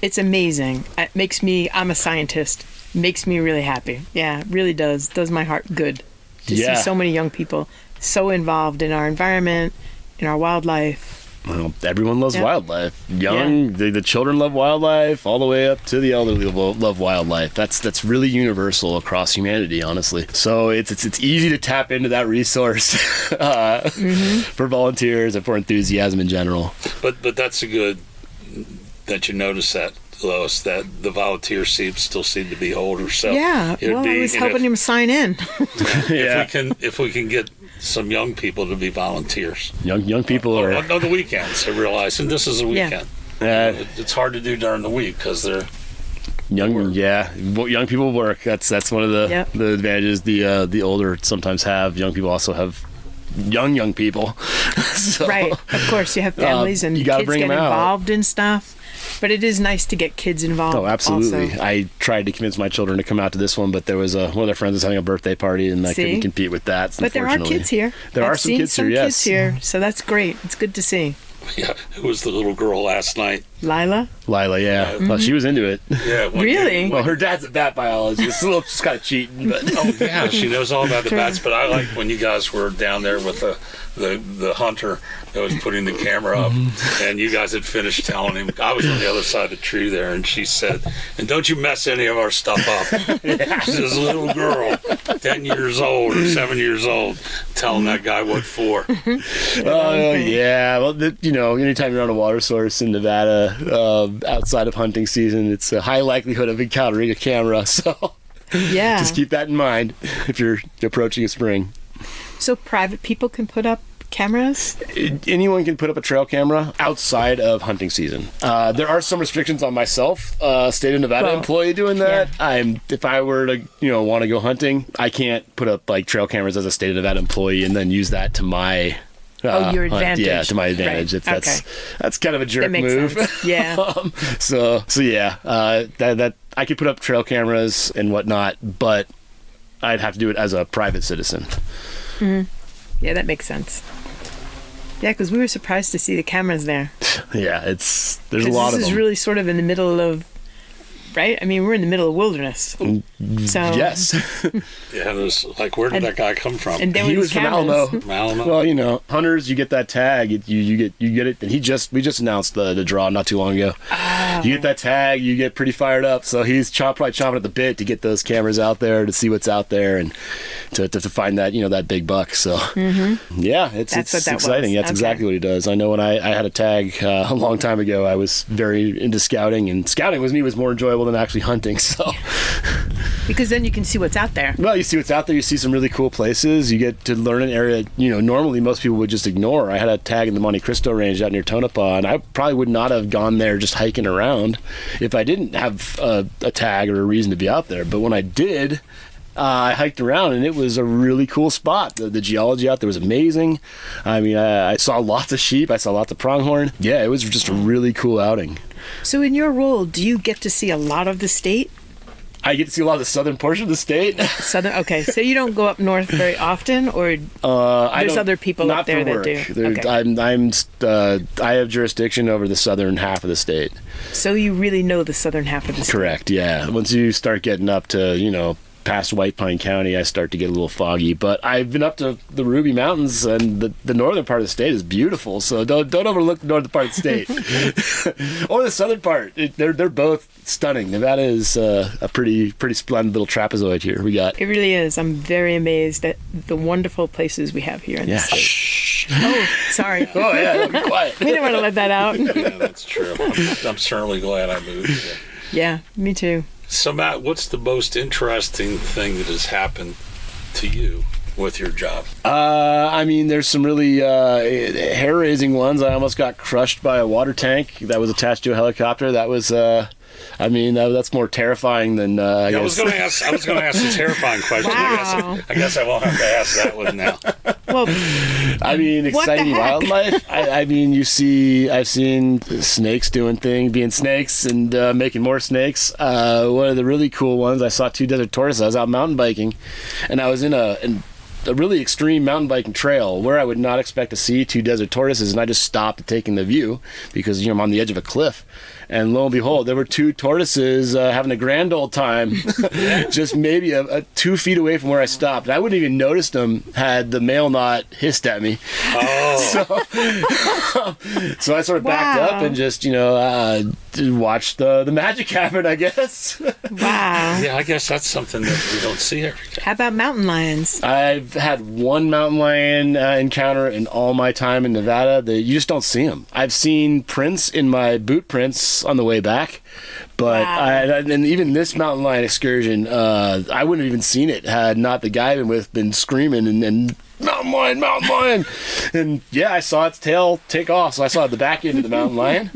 It's amazing. I'm a scientist. Makes me really happy. Yeah, it really does. Does my heart good to see so many young people so involved in our environment, in our wildlife.
Well, everyone loves wildlife. The children love wildlife, all the way up to the elderly love wildlife. That's really universal across humanity, honestly. So it's easy to tap into that resource for volunteers and for enthusiasm in general.
But that's a good that you notice that Lois, that the volunteers still seem to be older. So
Yeah,
it'd
well,
be,
I was helping him sign in.
Yeah.
if we can get some young people to be volunteers.
Young people are.
On the weekends, I realize, and this is a weekend. It's hard to do during the week because they're
Young, yeah. Young people work. That's one of the advantages the older sometimes have. Young people also have young people. So,
right. Of course, you have families and
you gotta
kids
bring
get
them out.
involved in stuff. But it is nice to get kids involved.
Oh, absolutely.
Also.
I tried to convince my children to come out to this one, but there was one of their friends was having a birthday party, and I couldn't compete with that.
But there are kids here.
There are some kids here, yes.
Kids here, so that's great. It's good to see.
Yeah, it was the little girl last night.
Lila,
yeah. Well, she was into it.
Yeah.
Really?
Well, her dad's a bat biologist. Just kind of cheating, but
Oh yeah, she knows all about the bats. But I like when you guys were down there with the hunter that was putting the camera up, and you guys had finished telling him. I was on the other side of the tree there, and she said, "And don't you mess any of our stuff up." This little girl, 10 years old or 7 years old, telling that guy what for.
Oh yeah. Well, anytime you're on a water source in Nevada, outside of hunting season, it's a high likelihood of encountering a camera. So
yeah.
just keep that in mind if you're approaching a spring.
So private people can put up cameras?
Anyone can put up a trail camera outside of hunting season. There are some restrictions on myself, state of Nevada employee doing that.
Yeah.
If I were to, want to go hunting, I can't put up like trail cameras as a state of Nevada employey and then use that to my
your advantage.
Yeah, to my advantage.
Right.
That's kind of a jerk
That makes
move.
sense. Yeah.
So yeah, that I could put up trail cameras and whatnot, but I'd have to do it as a private citizen.
Mm-hmm. Yeah, that makes sense. Yeah, because we were surprised to see the cameras there.
Yeah, there's a lot of them.
This is really sort of in the middle of, right? I mean, we're in the middle of wilderness. So
Yes.
Yeah, there's like, where did that guy come from?
And then
He was from
cameras.
Alamo. Well, hunters, you get that tag, you get it, and we just announced the draw not too long ago.
Oh.
You get that tag, you get pretty fired up. So he's probably chomping at the bit to get those cameras out there to see what's out there and to find that that big buck. So yeah, it's
That's what that
exciting.
was.
That's exactly what he does. I know when I had a tag a long time ago, I was very into scouting, and scouting was more enjoyable than actually hunting. So.
Because then you can see what's out there.
Well, you see what's out there. You see some really cool places. You get to learn an area, normally most people would just ignore. I had a tag in the Monte Cristo range out near Tonopah, and I probably would not have gone there just hiking around if I didn't have a tag or a reason to be out there. But when I did, I hiked around, and it was a really cool spot. The geology out there was amazing. I mean, I saw lots of sheep. I saw lots of pronghorn. Yeah, it was just a really cool outing.
So in your role, do you get to see a lot of the state?
I get to see a lot of the southern portion of the state.
Southern. Okay, so you don't go up north very often, or there's other people up there that do. Okay.
I have jurisdiction over the southern half of the state.
So you really know the southern half of the state.
Correct. Yeah. Once you start getting up to past White Pine County, I start to get a little foggy. But I've been up to the Ruby Mountains, and the northern part of the state is beautiful. So don't overlook the northern part of the state or the southern part. They're both stunning. Nevada is a pretty splendid little trapezoid here. We got.
It really is. I'm very amazed at the wonderful places we have here in the state.
Shh.
Oh, sorry.
Oh yeah, be quiet.
We didn't want to let that out.
Yeah, that's true. I'm certainly glad I moved.
Yeah, me too.
So, Matt, what's the most interesting thing that has happened to you with your job?
I mean, there's some really hair-raising ones. I almost got crushed by a water tank that was attached to a helicopter. That was, that's more terrifying than. I
was going to ask a terrifying question.
Wow.
I guess I won't have to ask that one now.
Well,
I mean, exciting wildlife. I've seen snakes being snakes and making more snakes. One of the really cool ones, I saw 2 desert tortoises. I was out mountain biking, and I was in a really extreme mountain biking trail where I would not expect to see 2 desert tortoises, and I just stopped taking the view because I'm on the edge of a cliff. And lo and behold, there were 2 tortoises having a grand old time, just maybe 2 feet away from where I stopped. And I wouldn't even noticed them had the male not hissed at me.
Oh.
So I sort of backed up and just, watched the magic happen, I guess.
wow.
Yeah, I guess that's something that we don't see every day.
How about mountain lions?
I've I've had one mountain lion encounter in all my time in Nevada. You just don't see them. I've seen prints in my boot prints on the way back, but and even this mountain lion excursion, I wouldn't have even seen it had not the guy I've been with been screaming and mountain lion, and yeah, I saw its tail take off, so I saw the back end of the mountain lion.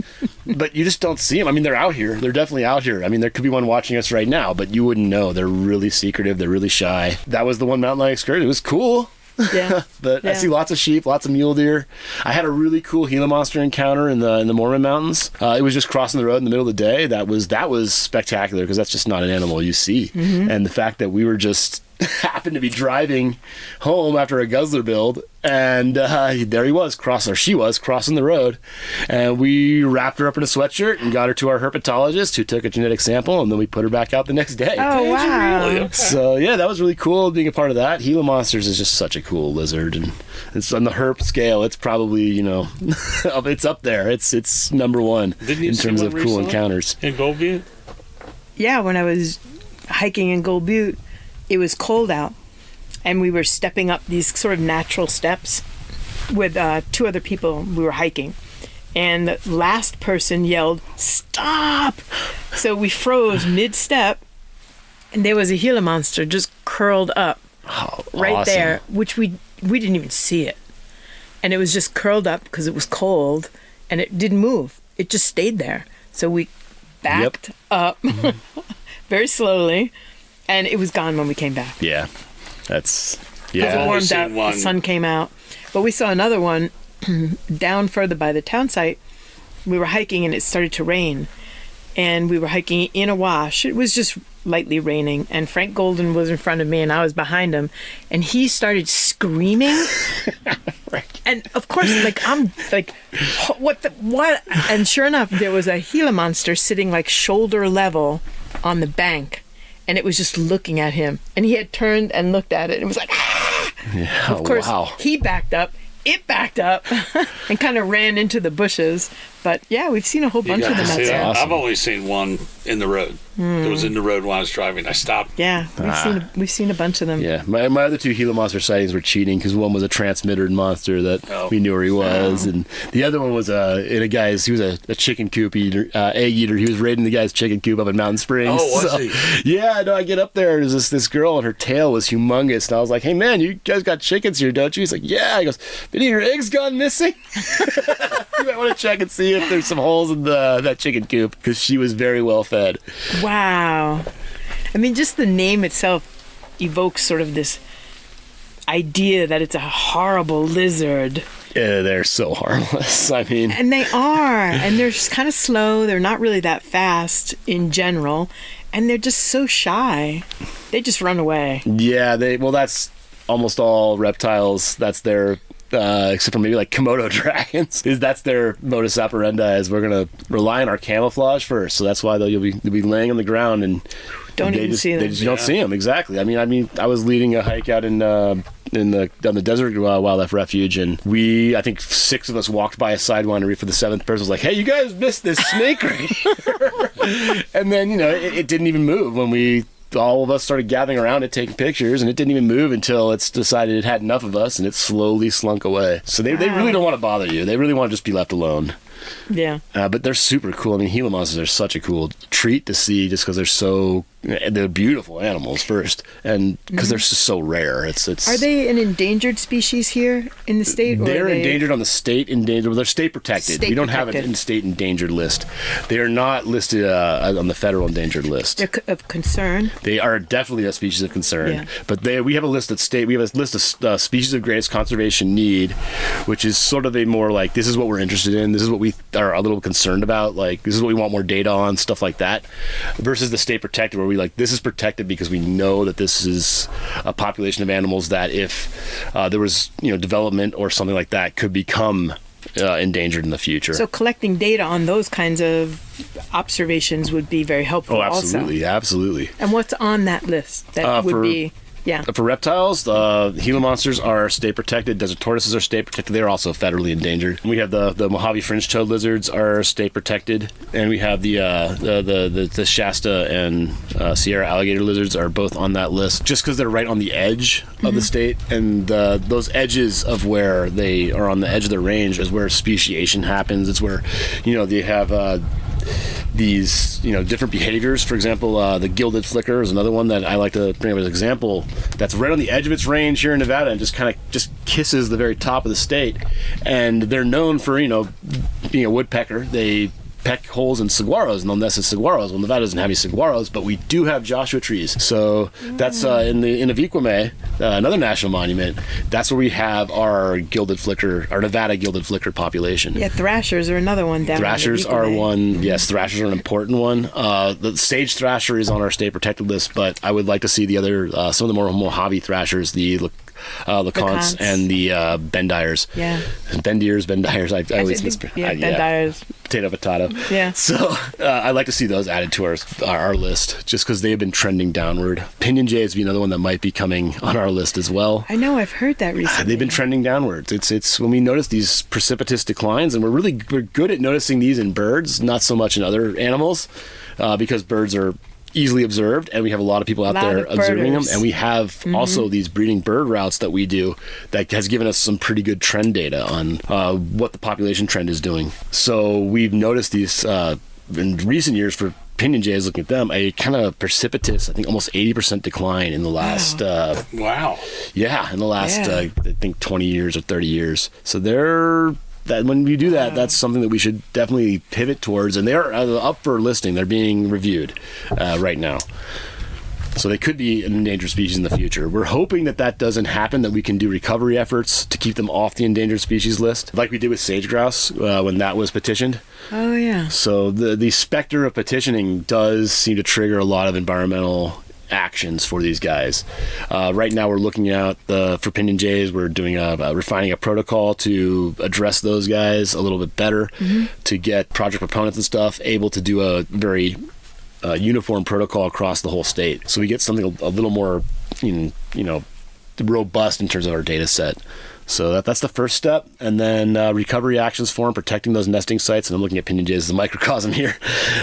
But you just don't see them. I mean, they're out here. They're definitely out here. I mean, there could be one watching us right now, but you wouldn't know. They're really secretive. They're really shy. That was the one mountain lion excursion. It was cool.
Yeah.
But I see lots of sheep, lots of mule deer. I had a really cool Gila monster encounter in the Mormon Mountains. It was just crossing the road in the middle of the day. That was spectacular because that's just not an animal you see. And the fact that we were just happened to be driving home after a guzzler build, and there he was, she was crossing the road, and we wrapped her up in a sweatshirt and got her to our herpetologist, who took a genetic sample, and then we put her back out the next day.
Oh, wow.
So yeah, that was really cool being a part of that. Gila monsters is just such a cool lizard, and it's on the herp scale. It's probably it's up there. It's number one in terms of cool encounters.
In Gold Butte?
Yeah, when I was hiking in Gold Butte, it was cold out, and we were stepping up these sort of natural steps with 2 other people. We were hiking, and the last person yelled, "Stop!" So we froze mid-step, and there was a Gila monster just curled up right there, which we didn't even see it. And it was just curled up because it was cold, and it didn't move. It just stayed there. So we backed up very slowly, and it was gone when we came back.
Yeah, that's
It warmed up, the sun came out. But we saw another one down further by the town site. We were hiking, and it started to rain. And we were hiking in a wash. It was just lightly raining. And Frank Golden was in front of me, and I was behind him. And he started screaming. And, of course, I'm like, what? And sure enough, there was a Gila monster sitting, shoulder level on the bank. And it was just looking at him. And he had turned and looked at it and was like, ah!
Yeah,
of course, he backed up. It backed up and kind of ran into the bushes. But yeah, we've seen a whole bunch of them out there.
Awesome. I've only seen one in the road. It was in the road when I was driving. I stopped.
Yeah, we've seen a bunch of them.
Yeah, my other 2 Gila monster sightings were cheating because one was a transmitted monster that we knew where he was, and the other one was he was a chicken coop eater, egg eater. He was raiding the guy's chicken coop up in Mountain Springs.
Oh, was he?
Yeah, no, I get up there and there's this girl and her tail was humongous, and I was like, "Hey man, you guys got chickens here, don't you?" He's like, "Yeah." He goes, "Any of your eggs gone missing?" You might want to check and see if there's some holes in that chicken coop because she was very well fed.
Wow. I mean, just the name itself evokes sort of this idea that it's a horrible lizard.
Yeah, they're so harmless. I mean,
and they are, and they're just kind of slow. They're not really that fast in general, and they're just so shy. They just run away.
Yeah, that's almost all reptiles. That's their except for maybe Komodo dragons, that's their modus operandi. Is we're gonna rely on our camouflage first. So that's why they'll be laying on the ground and
don't even see them.
They just don't see them. Exactly. I mean, I was leading a hike out down the desert wildlife refuge, and I think 6 of us walked by a sidewinder for the 7th person was like, "Hey, you guys missed this snake right here." And then it didn't even move when all of us started gathering around it, taking pictures, and it didn't even move until it's decided it had enough of us, and it slowly slunk away. So they really don't want to bother you. They really want to just be left alone.
Yeah.
But they're super cool. I mean, Gila monsters are such a cool treat to see just because they're beautiful animals first, and because they're just so rare. It's.
Are they an endangered species here in the state?
They're endangered on the state endangered. Well, they're state protected. We don't have a state endangered list. They are not listed on the federal endangered list.
They're of concern.
They are definitely a species of concern. Yeah. But we have a list of species of greatest conservation need, which is sort of a more this is what we're interested in. This is what we are a little concerned about. This is what we want more data on, stuff like that. Versus the state protected, where we this is protected because we know that this is a population of animals that if there was development or something like that could become endangered in the future.
So collecting data on those kinds of observations would be very helpful.
Absolutely.
And what's on that list that would be Yeah.
For reptiles, Gila monsters are state protected. Desert tortoises are state protected. They are also federally endangered. We have the Mojave fringe-toed lizards are state protected, and we have the Shasta and Sierra alligator lizards are both on that list, just because they're right on the edge of the state, and those edges of where they are on the edge of the range is where speciation happens. It's where they have these different behaviors. For example, the gilded flicker is another one that I like to bring up as an example. That's right on the edge of its range here in Nevada, and just kisses the very top of the state. And they're known for being a woodpecker. They peck holes in saguaros and they'll nest in saguaros. Well, Nevada doesn't have any saguaros, but we do have Joshua trees. So that's in Aviquame, another national monument. That's where we have our Nevada gilded flicker population.
Yeah, thrashers are another one down.
Thrashers are one. Yes, thrashers are an important one. The sage thrasher is on our state protected list, but I would like to see the other some of the more Mojave thrashers, the LeContes and the Bendiers.
Yeah.
Bendiers. I always mispronounce.
Yeah, Bendiers.
Potato.
Yeah.
So I'd like to see those added to our list, just because they have been trending downward. Pinion jays would be another one that might be coming on our list as well.
I know, I've heard that recently.
They've been trending downwards. It's when we notice these precipitous declines, and we're good at noticing these in birds, not so much in other animals, because birds are easily observed, and we have a lot of people out there observing them, and we have also these breeding bird routes that we do that has given us some pretty good trend data on what the population trend is doing. So we've noticed these in recent years for pinion jays, looking at them, a kind of precipitous, I think almost 80% decline in the last
Wow.
Yeah, in the last I think 20 years or 30 years. So that when we do that, that's something that we should definitely pivot towards, and they're up for listing. They're being reviewed right now, so they could be an endangered species in the future. We're hoping that doesn't happen, that we can do recovery efforts to keep them off the endangered species list, like we did with sage grouse when that was petitioned.
Oh yeah.
So the specter of petitioning does seem to trigger a lot of environmental actions for these guys. Right now we're looking at for pinion jays, we're doing refining a protocol to address those guys a little bit better, to get project proponents and stuff able to do a very uniform protocol across the whole state, so we get something a little more robust in terms of our data set. So that's the first step, and then recovery actions for them, protecting those nesting sites, and I'm looking at pinion jays as a microcosm here.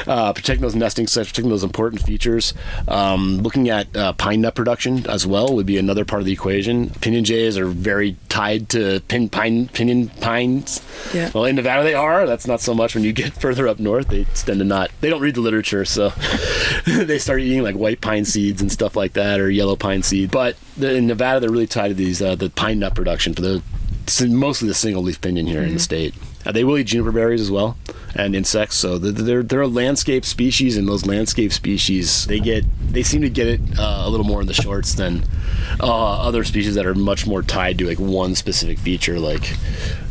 Protecting those nesting sites, protecting those important features. Looking at pine nut production as well would be another part of the equation. Pinion jays are very tied to pinion pines.
Yeah.
Well, in Nevada they are. That's not so much when you get further up north. They tend to not. They don't read the literature, so they start eating like white pine seeds and stuff like that, or yellow pine seeds. But in Nevada, they're really tied to these the pine nut production for mostly the single leaf pinion here in the state. They will eat juniper berries as well, and insects. So they're a landscape species, and those landscape species they seem to get it a little more in the shorts than other species that are much more tied to like one specific feature, like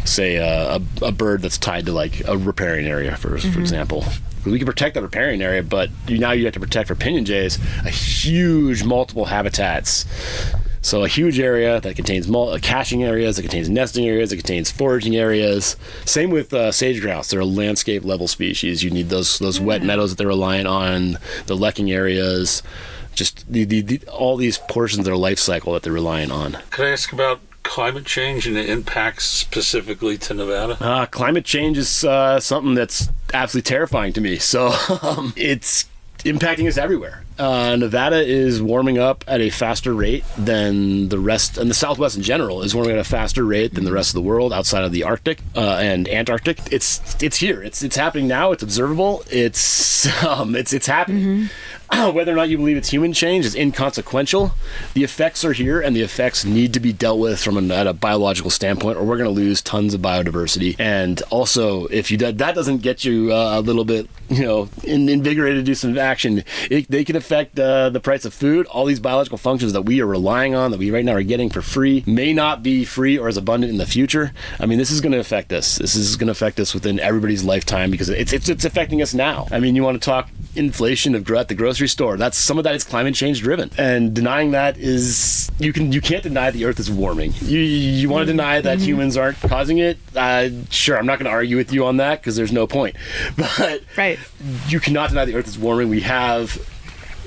say a bird that's tied to like a riparian area, for example. We can protect the riparian area, but now you have to protect for pinion jays a huge multiple habitats. So a huge area that contains caching areas, that contains nesting areas, that contains foraging areas. Same with sage grouse. They're a landscape level species. You need those wet meadows that they're reliant on, the lecking areas, just all these portions of their life cycle that they're relying on.
Could I ask about climate change and the impacts specifically to Nevada?
Climate change is something that's absolutely terrifying to me. So it's impacting us everywhere. Nevada is warming up at a faster rate than the rest, and the Southwest in general is warming at a faster rate than the rest of the world outside of the Arctic and Antarctic. It's here. It's happening now. It's observable. It's happening. Whether or not you believe it's human change is inconsequential. The effects are here, and the effects need to be dealt with at a biological standpoint, or we're going to lose tons of biodiversity. And also, if that doesn't get you a little bit, invigorated to do some action, they can affect the price of food. All these biological functions that we are relying on, that we right now are getting for free, may not be free or as abundant in the future. I mean, this is going to affect us. This is going to affect us within everybody's lifetime, because it's affecting us now. I mean, you want to talk inflation at the grocery store. Some of that is climate change driven, and denying that is you can't deny the Earth is warming. You want to deny that humans aren't causing it? Sure, I'm not going to argue with you on that, because there's no point. But
right,
you cannot deny the Earth is warming. We have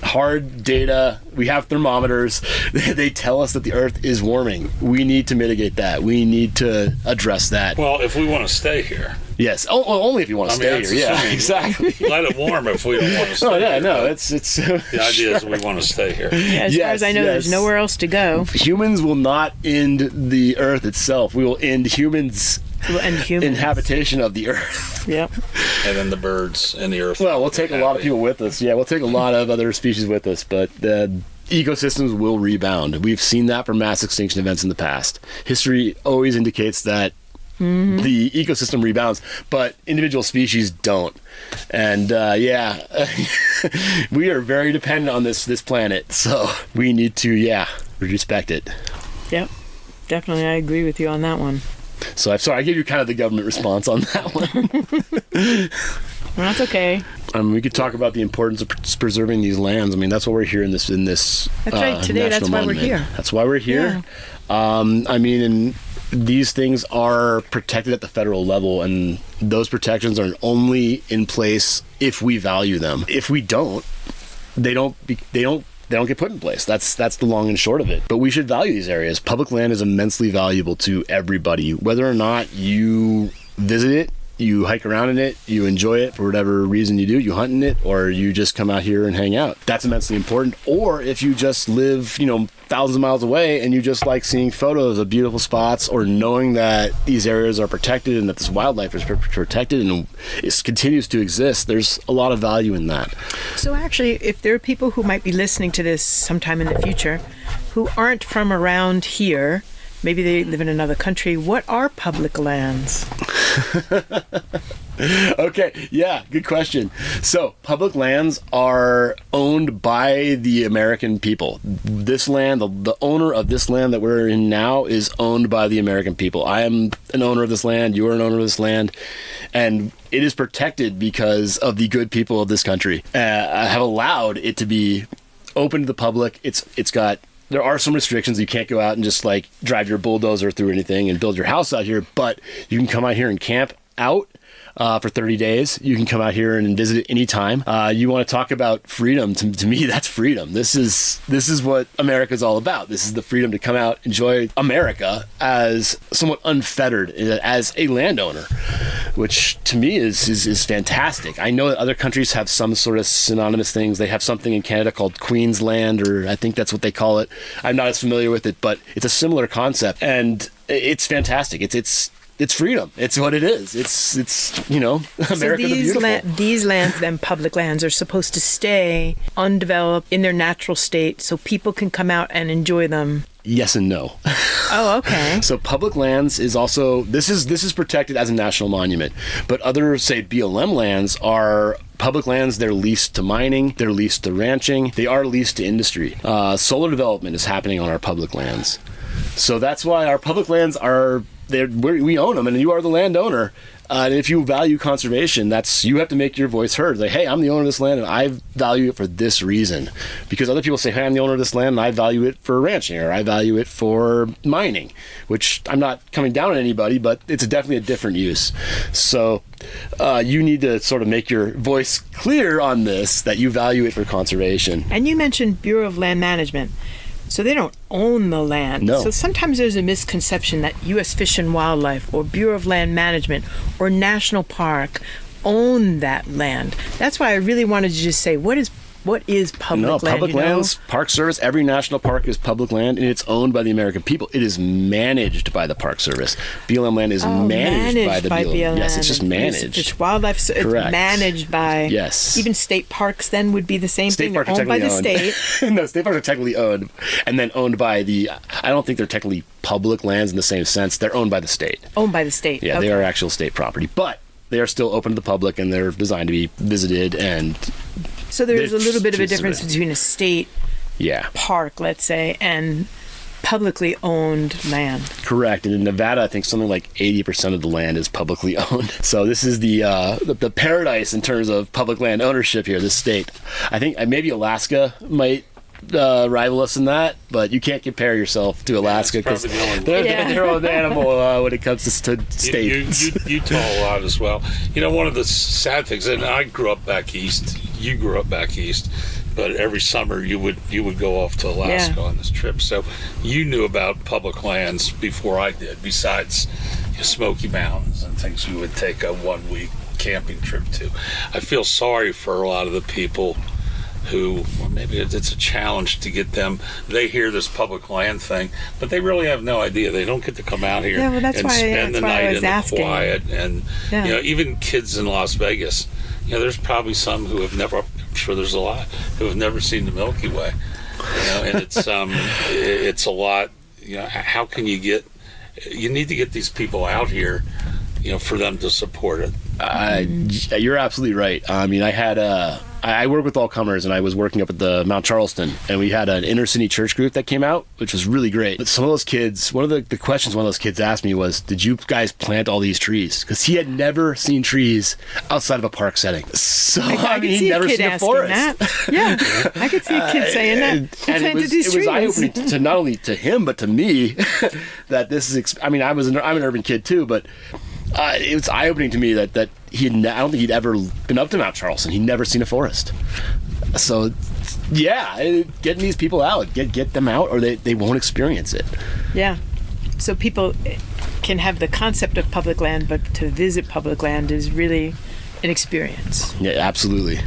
hard data. We have thermometers. They tell us that the Earth is warming. We need to mitigate that. We need to address that.
Well, if we want to stay here.
Yes, only if you want to stay here. Yeah, exactly.
Let it warm if we don't want to stay
Oh yeah,
here.
no, it's
The idea is we want to stay here.
Yeah, as far as I know, there's nowhere else to go.
Humans will not end the Earth itself. We will end humans' inhabitation of the Earth.
Yep.
And then the birds and the Earth.
Well, we'll take a lot of people with us. Yeah, we'll take a lot of other species with us, but the ecosystems will rebound. We've seen that for mass extinction events in the past. History always indicates that the ecosystem rebounds, but individual species don't. And we are very dependent on this planet, so we need to respect it.
Yep. Definitely, I agree with you on that one.
So I'm sorry, I gave you kind of the government response on that one.
Well, that's okay.
We could talk about the importance of preserving these lands. I mean, that's what we're here in this. That's
right. Today, that's why we're here.
That's why we're here. Yeah. These things are protected at the federal level, and those protections are only in place if we value them. If we don't, they don't get put in place. That's the long and short of it. But we should value these areas. Public land is immensely valuable to everybody, whether or not you visit it, you hike around in it, you enjoy it for whatever reason you do, you hunt in it, or you just come out here and hang out. That's immensely important. Or if you just live, thousands of miles away and you just like seeing photos of beautiful spots, or knowing that these areas are protected and that this wildlife is protected and it continues to exist, there's a lot of value in that.
So actually, if there are people who might be listening to this sometime in the future who aren't from around here, maybe they live in another country, what are public lands?
Okay, yeah, good question. So, public lands are owned by the American people. This land, the owner of this land that we're in now is owned by the American people. I am an owner of this land, you are an owner of this land, and it is protected because of the good people of this country. Have allowed it to be open to the public. There are some restrictions. You can't go out and just like drive your bulldozer through anything and build your house out here, but you can come out here and camp out for 30 days. You can come out here and visit it anytime. You want to talk about freedom? To me, that's freedom. This is what America's all about. This is the freedom to come out, enjoy America as somewhat unfettered as a landowner, which to me is fantastic. I know that other countries have some sort of synonymous things. They have something in Canada called Queensland, or I think that's what they call it. I'm not as familiar with it, but it's a similar concept, and it's fantastic. It's freedom. It's what it is. It's America the beautiful.
These lands, then public lands, are supposed to stay undeveloped in their natural state so people can come out and enjoy them.
Yes and no.
Oh, okay.
So public lands is also, this is protected as a national monument, but other, say, BLM lands are public lands. They're leased to mining, they're leased to ranching, they are leased to industry. Solar development is happening on our public lands. So that's why our public lands are, we own them, and you are the landowner. And if you value conservation, you have to make your voice heard. Like, hey, I'm the owner of this land, and I value it for this reason. Because other people say, hey, I'm the owner of this land, and I value it for ranching, or I value it for mining, which I'm not coming down on anybody, but it's definitely a different use. So you need to sort of make your voice clear on this, that you value it for conservation.
And you mentioned Bureau of Land Management. So they don't own the land.
No.
So sometimes there's a misconception that U.S. Fish and Wildlife or Bureau of Land Management or National Park own that land. That's why I really wanted to just say, what is public land?
No, public lands, Park Service, every national park is public land, and it's owned by the American people. It is managed by the Park Service. BLM land is managed by the BLM. Yes, it's just managed.
Fish Wildlife, so it's managed by.
Yes.
Even state parks then would be the same thing. They're owned by the state.
No, state parks are technically owned, and then owned by I don't think they're technically public lands in the same sense. They're owned by the state.
Owned by the state.
Yeah,
okay.
They are actual state property, but they are still open to the public, and they're designed to be visited. And
so there's a little bit of a difference between a state park, let's say, and publicly owned land.
Correct. And in Nevada, I think something like 80% of the land is publicly owned. So this is the paradise in terms of public land ownership here, this state. I think maybe Alaska might rival us in that, but you can't compare yourself to Alaska because they're their own animal when it comes to states.
Utah a lot as well. One of the sad things, and I grew up back east, you grew up back east, but every summer you would go off to Alaska on this trip. So you knew about public lands before I did, besides Smoky Mountains and things we would take a 1 week camping trip to. I feel sorry for a lot of the people who, well, maybe it's a challenge to get them. They hear this public land thing, but they really have no idea. They don't get to come out here and spend the night in the quiet. And even kids in Las Vegas, there's probably some who have never. I'm sure there's a lot who have never seen the Milky Way. And it's a lot. How can you get? You need to get these people out here, for them to support it.
You're absolutely right. I mean, I work with all comers, and I was working up at the Mount Charleston, and we had an inner city church group that came out, which was really great. But some of those kids, one of the questions one of those kids asked me was, did you guys plant all these trees? Because he had never seen trees outside of a park setting. So, I mean, he'd never seen a forest.
That. Yeah, I could see a kid saying that.
And it was eye-opening to not only to him, but to me, that this is, I'm an urban kid too, but it was eye-opening to me that I don't think he'd ever been up to Mount Charleston. He'd never seen a forest. So, getting these people out, get them out, or they won't experience it.
Yeah. So people can have the concept of public land, but to visit public land is really an experience.
Yeah, absolutely.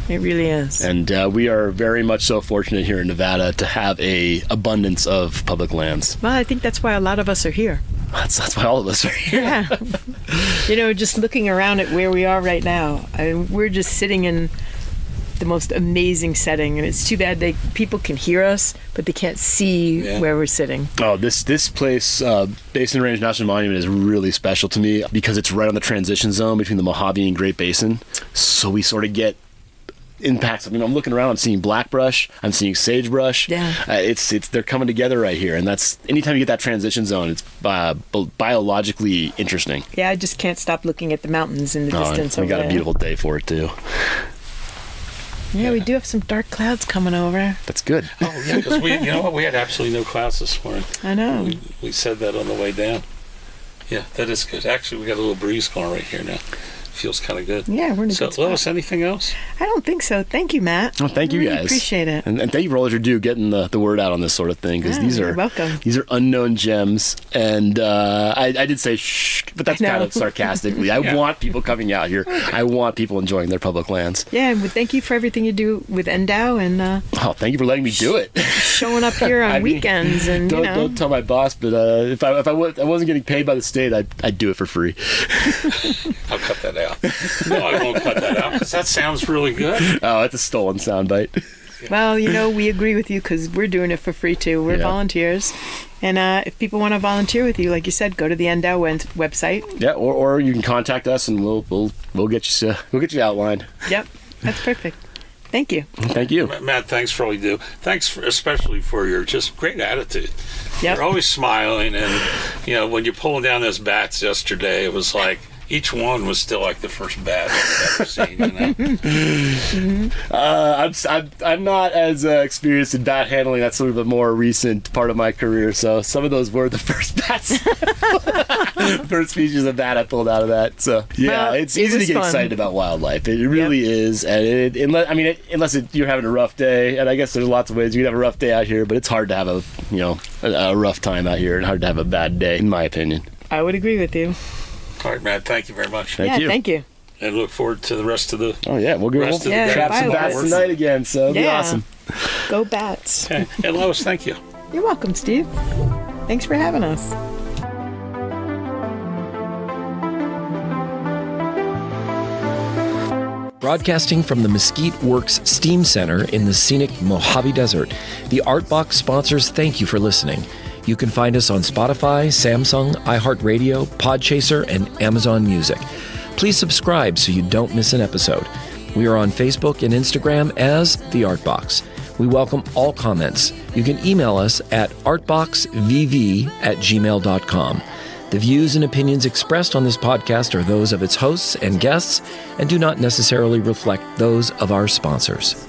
It really is.
And we are very much so fortunate here in Nevada to have a abundance of public lands.
Well, I think that's why a lot of us are here.
That's why all of us are here.
Yeah. Just looking around at where we are right now, we're just sitting in the most amazing setting, and it's too bad people can hear us, but they can't see where we're sitting. Oh,
this place, Basin Range National Monument, is really special to me because it's right on the transition zone between the Mojave and Great Basin. So we sort of get impacts. I mean, I'm looking around, I'm seeing blackbrush, I'm seeing sagebrush.
Yeah.
They're coming together right here, and that's, anytime you get that transition zone, it's biologically interesting.
Yeah, I just can't stop looking at the mountains in the distance.
We got a beautiful day for it too.
Yeah, we do have some dark clouds coming over.
That's good.
Oh yeah, because we had absolutely no clouds this morning.
I know.
We said that on the way down. Yeah, that is good. Actually, we got a little breeze going right here now. Feels kind of good.
Yeah, we're in a good spot.
Lois, anything else?
I don't think so. Thank you, Matt.
Oh, thank you
really
guys.
Appreciate it.
And thank you for all that you do getting the word out on this sort of thing, because
you're welcome.
These are unknown gems. And I did say shh, but that's kind of sarcastically. I want people coming out here. I want people enjoying their public lands.
Yeah, and thank you for everything you do with NDOW and
thank you for letting me do do it.
Showing up here on weekends and
don't tell my boss, but if I wasn't getting paid by the state, I'd do it for free.
I'll cut that out. No, I won't cut that out because that sounds really good.
Oh, it's a stolen soundbite.
Well, we agree with you because we're doing it for free too. We're volunteers. And if people want to volunteer with you, like you said, go to the NDOW website.
Yeah, or you can contact us and we'll get you outlined. Yep,
that's perfect. Thank you.
Thank you,
Matt. Thanks for all you do. Thanks especially for your just great attitude.
Yep.
You're always smiling, and when you're pulling down those bats yesterday, it was like each one was still like the first bat I've ever seen.
Mm-hmm.
I'm not as experienced in bat handling. That's sort of a more recent part of my career. So some of those were the first bats, first species of bat I pulled out of that. So it's easy to get excited about wildlife. It really is, and unless you're having a rough day, and I guess there's lots of ways you can have a rough day out here, but it's hard to have a rough time out here, and hard to have a bad day, in my opinion.
I would agree with you.
All right, Matt, thank you very much.
Thank you.
Thank you.
And look forward to the rest of the...
Oh, yeah, we'll go trap some bats tonight again, so it'll be awesome.
Go bats.
Okay. And Lois, thank you.
You're welcome, Steve. Thanks for having us.
Broadcasting from the Mesquite Works Steam Center in the scenic Mojave Desert, the Art Box sponsors thank you for listening. You can find us on Spotify, Samsung, iHeartRadio, Podchaser, and Amazon Music. Please subscribe so you don't miss an episode. We are on Facebook and Instagram as The Art Box. We welcome all comments. You can email us at artboxvv@gmail.com. The views and opinions expressed on this podcast are those of its hosts and guests and do not necessarily reflect those of our sponsors.